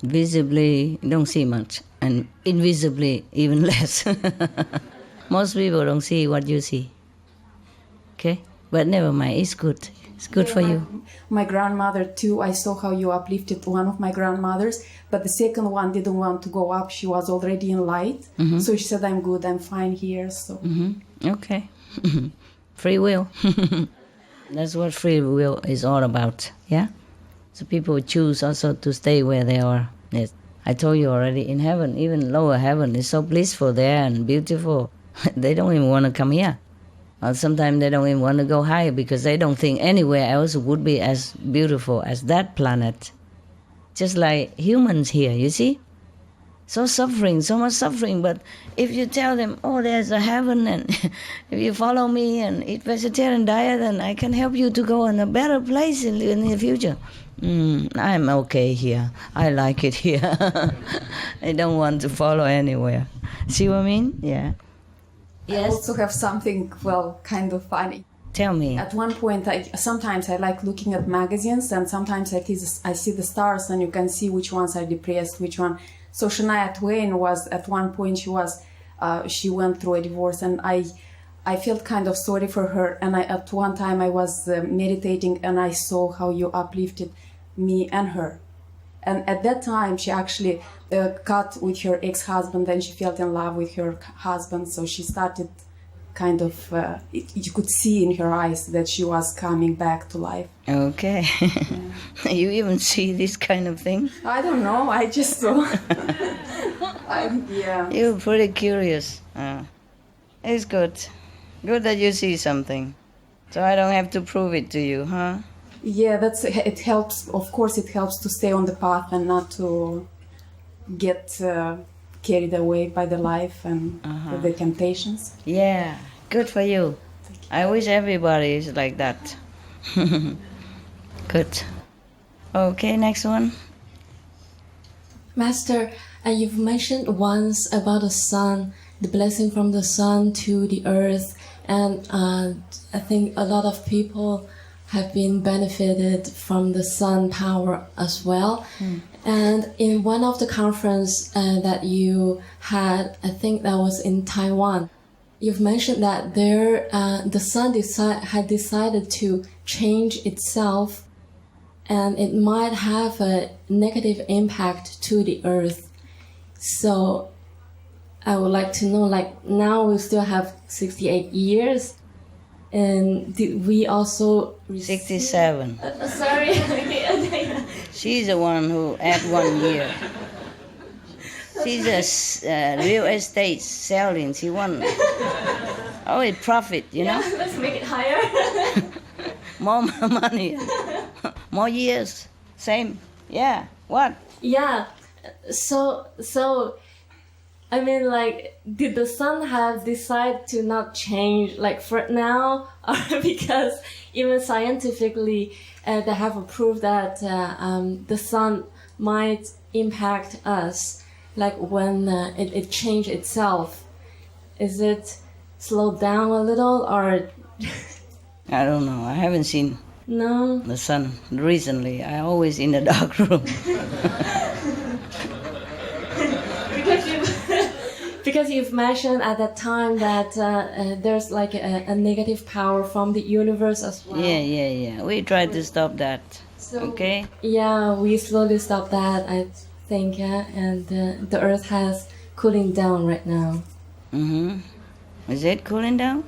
Visibly, don't see much, and invisibly, even less. Most people don't see what you see. Okay, but never mind. It's good. It's good for you. My grandmother too. I saw how you uplifted one of my grandmothers, but the second one didn't want to go up. She was already in light, so she said, "I'm good. I'm fine here." So Okay. Free will. That's what free will is all about. Yeah. So people choose also to stay where they are. Yes. I told you already. In heaven, even lower heaven, is so blissful there and beautiful. They don't even want to come here. Or sometimes they don't even want to go higher because they don't think anywhere else would be as beautiful as that planet. Just like humans here, you see? So much suffering. But if you tell them, oh, there's a heaven, and if you follow me and eat vegetarian diet, then I can help you to go in a better place in the future. I'm okay here. I like it here. I don't want to follow anywhere. See what I mean? Yeah. I also have something, kind of funny. Tell me. At one point, sometimes I like looking at magazines, and sometimes I see the stars, and you can see which ones are depressed, which one. So Shania Twain was, at one point, she went through a divorce, and I felt kind of sorry for her. And at one time I was meditating, and I saw how you uplifted me and her. And at that time, she actually cut with her ex-husband, and she fell in love with her husband. So she started kind of, you could see in her eyes that she was coming back to life. Okay. You even see this kind of thing? I don't know, I just saw. Yeah. You're pretty curious. It's good. Good that you see something. So I don't have to prove it to you, huh? Yeah, it helps. Of course, it helps to stay on the path and not to get carried away by the life and the temptations. Yeah, good for you. I wish everybody is like that. Good. Okay, next one. Master, you've mentioned once about the sun, the blessing from the sun to the earth, and I think a lot of people have been benefited from the sun power as well. And in one of the conference that you had, I think that was in Taiwan, you've mentioned that there the sun had decided to change itself, and it might have a negative impact to the earth. So I would like to know, like, now we still have 68 years, and did we also 67. Sorry. She's the one who had 1 year. She's a real estate selling. She won. Oh, it profit, you know? Let's make it higher. More money. More years. Same. Yeah. What? Yeah. So, I mean, like, did the sun have decided to not change, like, for now? Or because even scientifically, they have proved that the sun might impact us, like when it changed itself. Is it slowed down a little, or? I don't know. I haven't seen the sun recently. I'm always in the dark room. Because you've mentioned at that time that there's like a negative power from the universe as well. Yeah. We tried to stop that. So, okay? Yeah, we slowly stopped that, I think, and the earth has cooling down right now. Is it cooling down?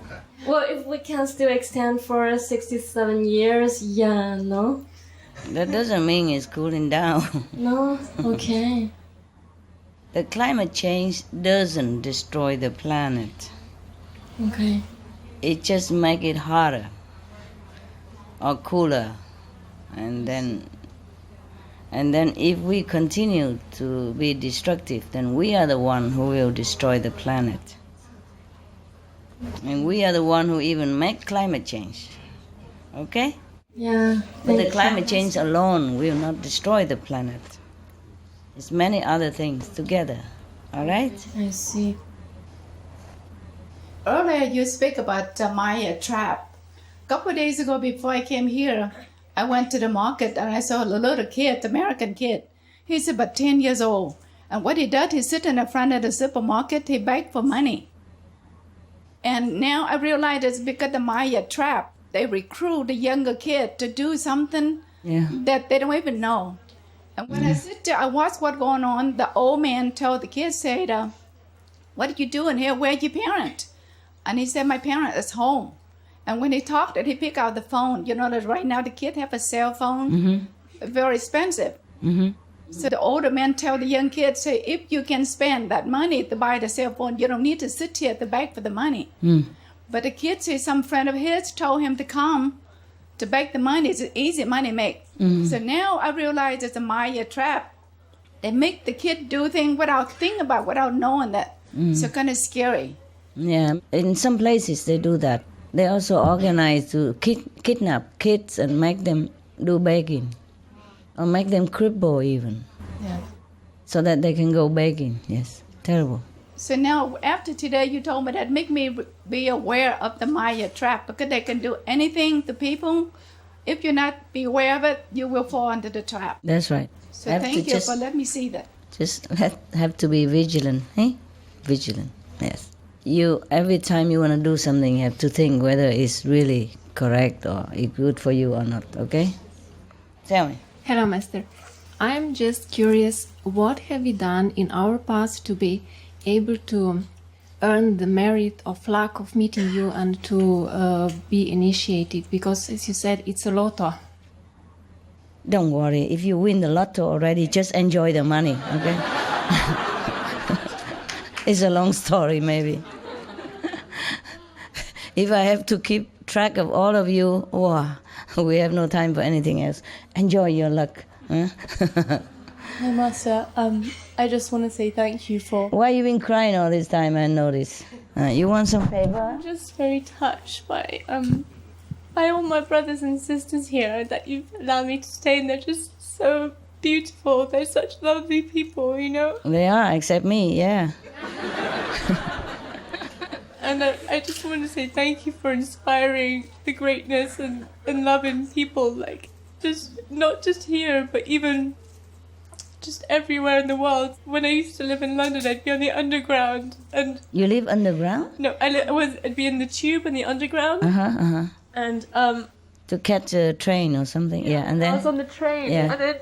Well, if we can still extend for 67 years, yeah, no? That doesn't mean it's cooling down. No? Okay. The climate change doesn't destroy the planet. Okay. It just makes it hotter or cooler. And then if we continue to be destructive, then we are the one who will destroy the planet. And we are the one who even make climate change. Okay? Yeah. But the climate change alone will not destroy the planet. It's many other things together. All right? I see. Earlier you speak about Maya trap. A couple of days ago before I came here, I went to the market and I saw a little kid, American kid. He's about 10 years old. And what he does, he sit in the front of the supermarket, he begs for money. And now I realize it's because the Maya trap. They recruit the younger kid to do something that they don't even know. And when I sit there, I watch what's going on. The old man told the kid, said, what are you doing here? Where's your parent? And he said, my parent is home. And when he talked, he picked out the phone. You know that right now the kids have a cell phone. Very expensive. So the older man told the young kid, say, if you can spend that money to buy the cell phone, you don't need to sit here at the back for the money. But the kid said some friend of his told him to come to beg the money. It's easy money make. So now I realize it's a Maya trap. They make the kid do things without thinking about, without knowing that. So kind of scary. Yeah, in some places they do that. They also organize to kidnap kids and make them do begging. Or make them cripple even. Yeah. So that they can go begging. Yes, terrible. So now after today you told me that make me be aware of the Maya trap, because they can do anything to people. If you're not be aware of it, you will fall into the trap. That's right. So thank you for letting me see that. Just have to be vigilant, eh? Vigilant, yes. Every time you want to do something, you have to think whether it's really correct or it's good for you or not, okay? Tell me. Hello, Master. I'm just curious, what have you done in our past to be able to earn the merit of luck of meeting you and to be initiated? Because, as you said, it's a lotto. Don't worry. If you win the lotto already, just enjoy the money, okay? It's a long story, maybe. If I have to keep track of all of you, wow, we have no time for anything else. Enjoy your luck. Huh? Hi, Master. I just want to say thank you for... Why you been crying all this time? I noticed. You want some paper? I'm just very touched by all my brothers and sisters here that you've allowed me to stay, and they're just so beautiful. They're such lovely people, you know? They are, except me, yeah. And I just want to say thank you for inspiring the greatness and love in people, like, just not just here, but even just everywhere in the world. When I used to live in London, I'd be on the underground, and... You live underground? No, I'd be in the tube and the underground. And, to catch a train or something, yeah, and then... I was on the train, and then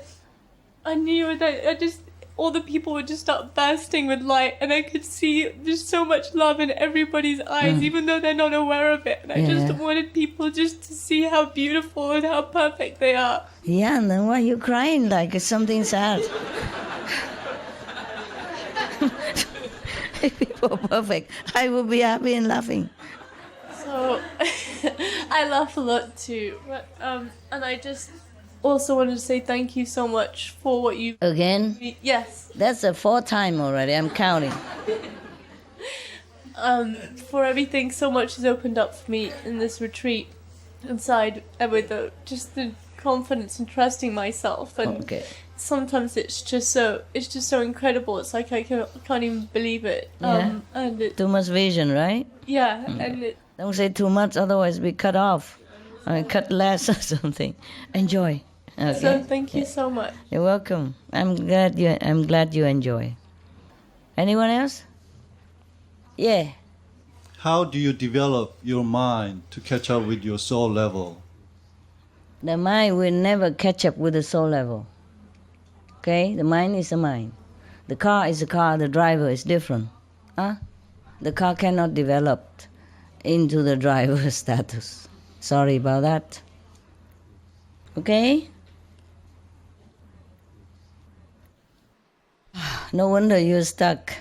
I knew that all the people would just start bursting with light, and I could see just so much love in everybody's eyes, even though they're not aware of it. And I just wanted people just to see how beautiful and how perfect they are. Yeah, and then why are you crying like it's something sad? If people are perfect, I would be happy and laughing. So, I laugh a lot too. But, and I just... also wanted to say thank you so much for what you... Again? Yes. That's the 4th time already, I'm counting. For everything, so much has opened up for me in this retreat inside, and with just the confidence and trusting myself. And sometimes it's just so incredible. It's like I can't even believe it. And too much vision, right? Yeah, and don't say too much, otherwise we cut off. Cut less or something. Enjoy. Okay. So thank you so much. You're welcome. I'm glad you enjoy. Anyone else? Yeah. How do you develop your mind to catch up with your soul level? The mind will never catch up with the soul level. Okay? The mind is the mind. The car is a car, the driver is different. The car cannot develop into the driver status. Sorry about that. Okay? No wonder you're stuck.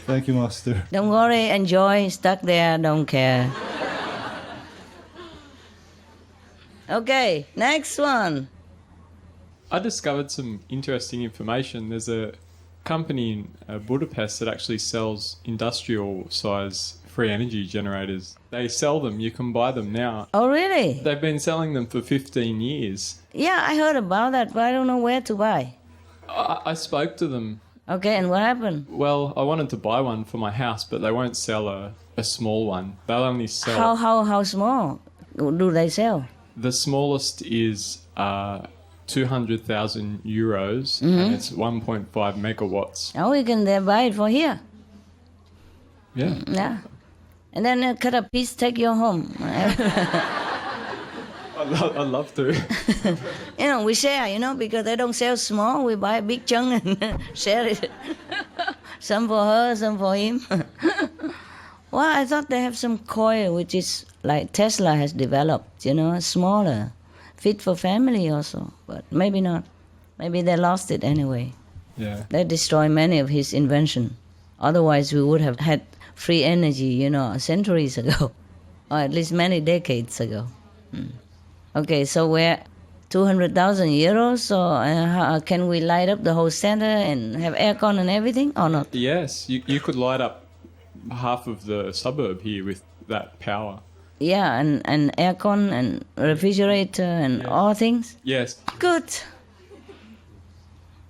Thank you, Master. Don't worry, enjoy, stuck there, don't care. Okay, next one. I discovered some interesting information. There's a company in Budapest that actually sells industrial size free energy generators. They sell them, you can buy them now. Oh, really? They've been selling them for 15 years. Yeah, I heard about that, but I don't know where to buy. I spoke to them. Okay, and what happened? Well, I wanted to buy one for my house, but they won't sell a small one. They'll only sell... How small do they sell? The smallest is 200,000 euros, and it's 1.5 megawatts. Oh, you can buy it for here. Yeah. Yeah. And then cut a piece, take you home. I'd love to. We share, because they don't sell small. We buy a big chunk and share it. Some for her, some for him. Well, I thought they have some coil, which is like Tesla has developed, smaller, fit for family also. But maybe not. Maybe they lost it anyway. Yeah. They destroyed many of his invention. Otherwise, we would have had free energy, centuries ago, or at least many decades ago. Okay, so we're 200,000 euros, so can we light up the whole center and have aircon and everything, or not? Yes, you could light up half of the suburb here with that power. Yeah, and aircon and refrigerator and all things? Yes. Good.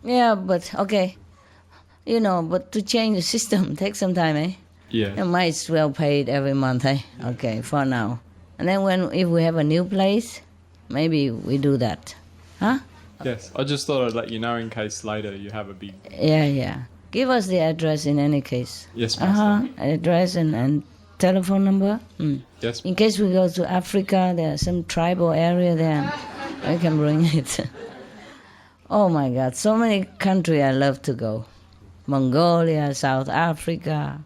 Yeah, but okay. But to change the system takes some time, eh? Yeah. Mine is well paid every month, eh? Okay, for now. And then if we have a new place, maybe we do that. Huh? Yes, I just thought I'd let you know in case later you have a big... Yeah. Give us the address in any case. Yes, Master. Address and telephone number. Yes. In case we go to Africa, there's some tribal area there. I can bring it. Oh my God, so many countries I love to go. Mongolia, South Africa,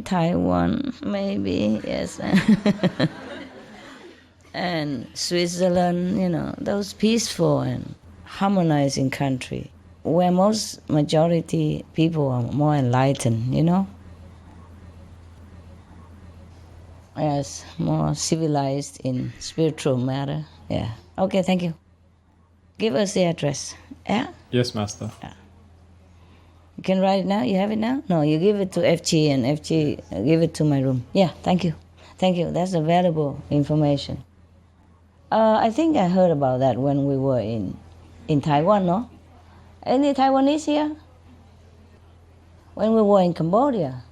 Taiwan, maybe, yes. And Switzerland, those peaceful and harmonizing country where most majority people are more enlightened, you know? Yes, more civilized in spiritual matter. Yeah. Okay, thank you. Give us the address. Yeah? Yes, Master. Yeah. You can write it now? You have it now? No, you give it to FG and FG give it to my room. Yeah, thank you. Thank you. That's a valuable information. I think I heard about that when we were in Taiwan, no? Any Taiwanese here? When we were in Cambodia,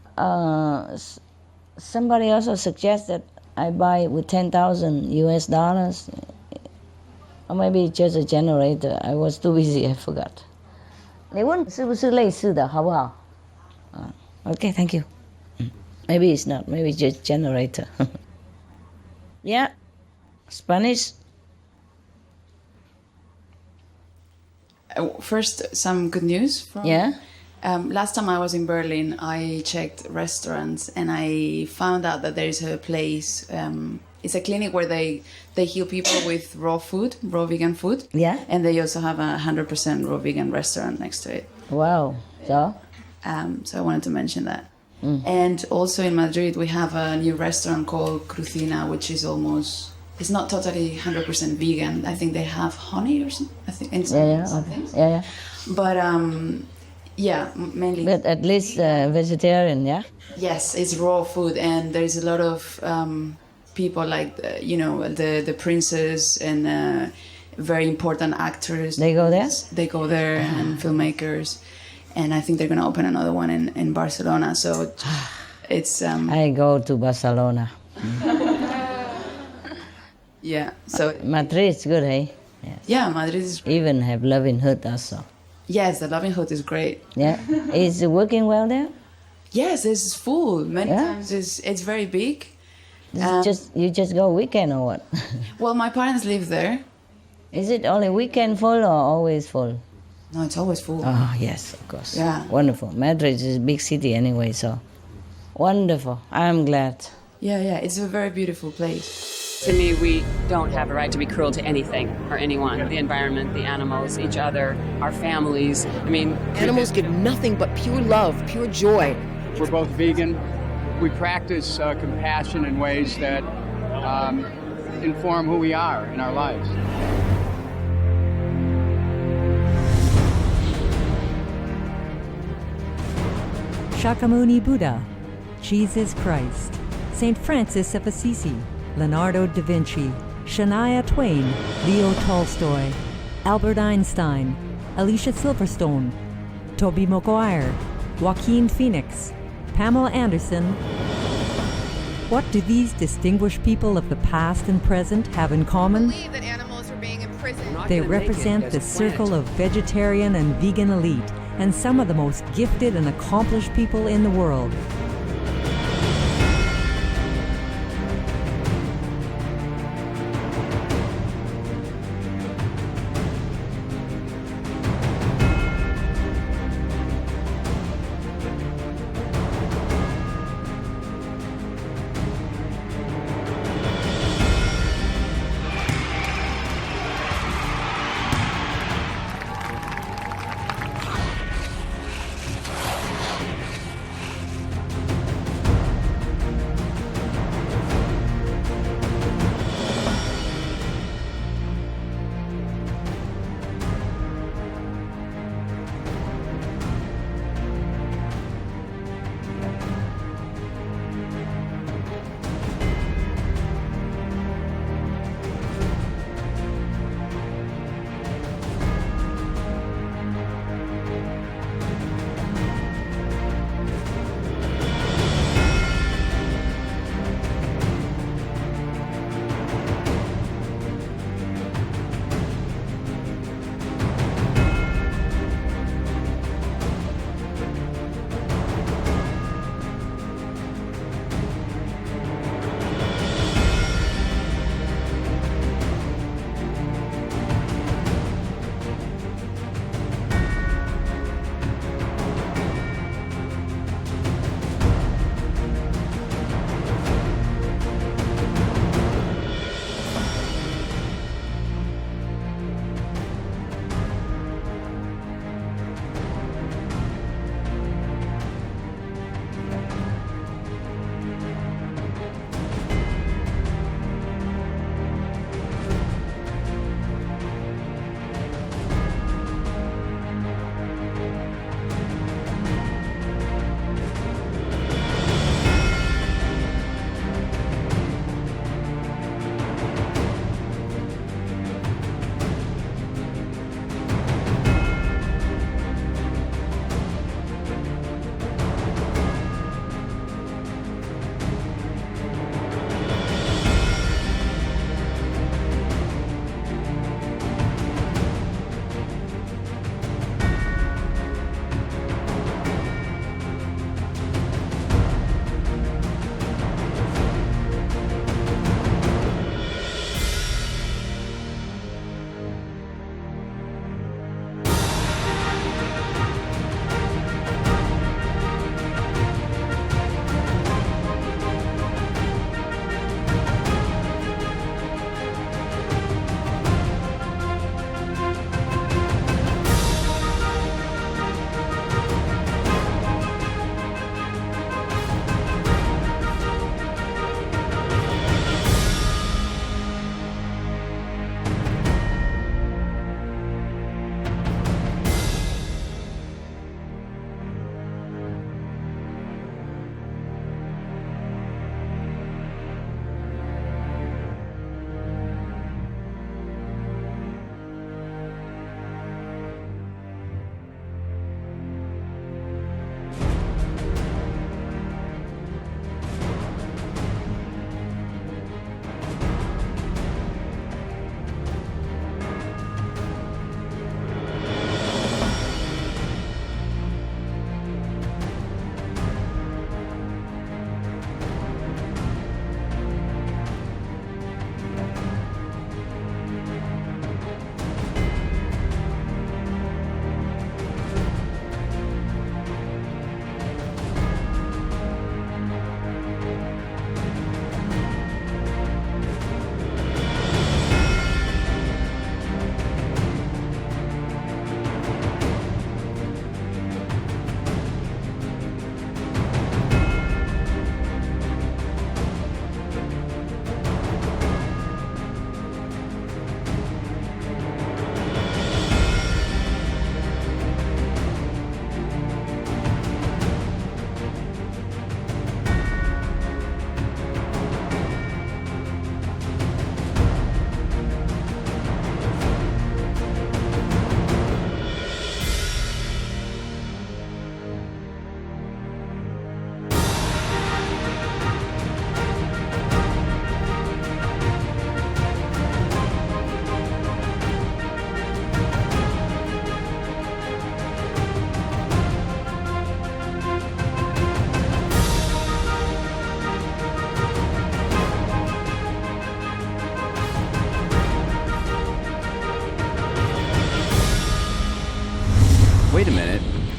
somebody also suggested I buy it with $10,000 US, or maybe just a generator. I was too busy, I forgot. 你问是不是类似的，好不好？ Okay, thank you. Maybe it's not. Maybe just generator. Yeah, Spanish. First, some good news. Yeah. Last time I was in Berlin, I checked restaurants and I found out that there is a place. It's a clinic where they heal people with raw vegan food. Yeah. And they also have a 100% raw vegan restaurant next to it. Wow. So? So I wanted to mention that. And also in Madrid, we have a new restaurant called Crucina, which is almost, it's not totally 100% vegan. I think they have honey or something. I think. Yeah. But yeah, mainly. But at least vegetarian, yeah? Yes, it's raw food, and there's a lot of people like, the princes and very important actors. They go there? They go there, and filmmakers. And I think they're going to open another one in Barcelona. So it's... I go to Barcelona. Yeah, so... Madrid is good, eh? Yes. Yeah, Madrid is... Even have Loving Hood also. Yes, the Loving Hood is great. Yeah. Is it working well there? Yes, it's full. Many times it's very big. You just go weekend or what? Well, my parents live there. Is it only weekend full or always full? No, it's always full. Oh, yes, of course. Yeah. Wonderful. Madrid is a big city anyway, so wonderful. I'm glad. Yeah, it's a very beautiful place. To me, we don't have a right to be cruel to anything or anyone. The environment, the animals, each other, our families. I mean... Animals give nothing but pure love, pure joy. We're both vegan. We practice compassion in ways that inform who we are in our lives. Shakyamuni Buddha, Jesus Christ, St. Francis of Assisi, Leonardo da Vinci, Shania Twain, Leo Tolstoy, Albert Einstein, Alicia Silverstone, Tobey Maguire, Joaquin Phoenix, Pamela Anderson. What do these distinguished people of the past and present have in common? They represent the circle of vegetarian and vegan elite and some of the most gifted and accomplished people in the world.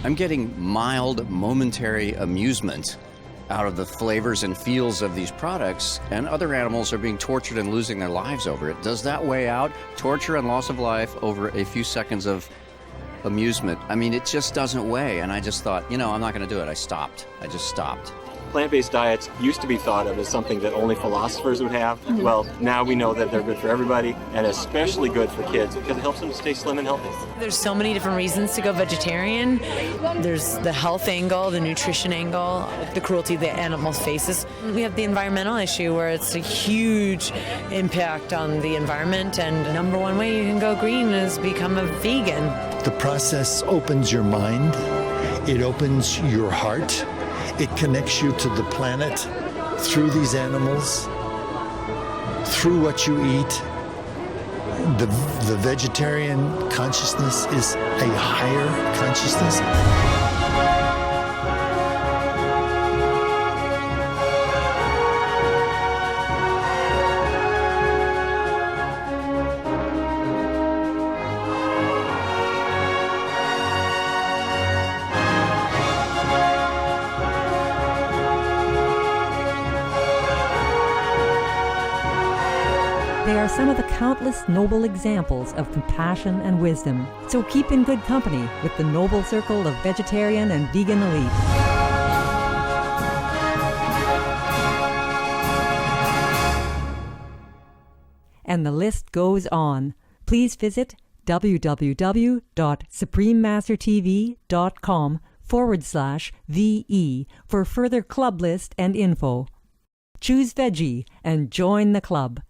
I'm getting mild, momentary amusement out of the flavors and feels of these products, and other animals are being tortured and losing their lives over it. Does that weigh out? Torture and loss of life over a few seconds of amusement. I mean, it just doesn't weigh. And I just thought, I'm not going to do it. I just stopped. Plant-based diets used to be thought of as something that only philosophers would have. Mm-hmm. Well, now we know that they're good for everybody, and especially good for kids because it helps them to stay slim and healthy. There's so many different reasons to go vegetarian. There's the health angle, the nutrition angle, the cruelty the animal faces. We have the environmental issue where it's a huge impact on the environment, and the number one way you can go green is become a vegan. The process opens your mind. It opens your heart. It connects you to the planet through these animals, through what you eat. The vegetarian consciousness is a higher consciousness. They are some of the countless noble examples of compassion and wisdom. So keep in good company with the noble circle of vegetarian and vegan elite. And the list goes on. Please visit www.suprememastertv.com/VE for further club list and info. Choose veggie and join the club.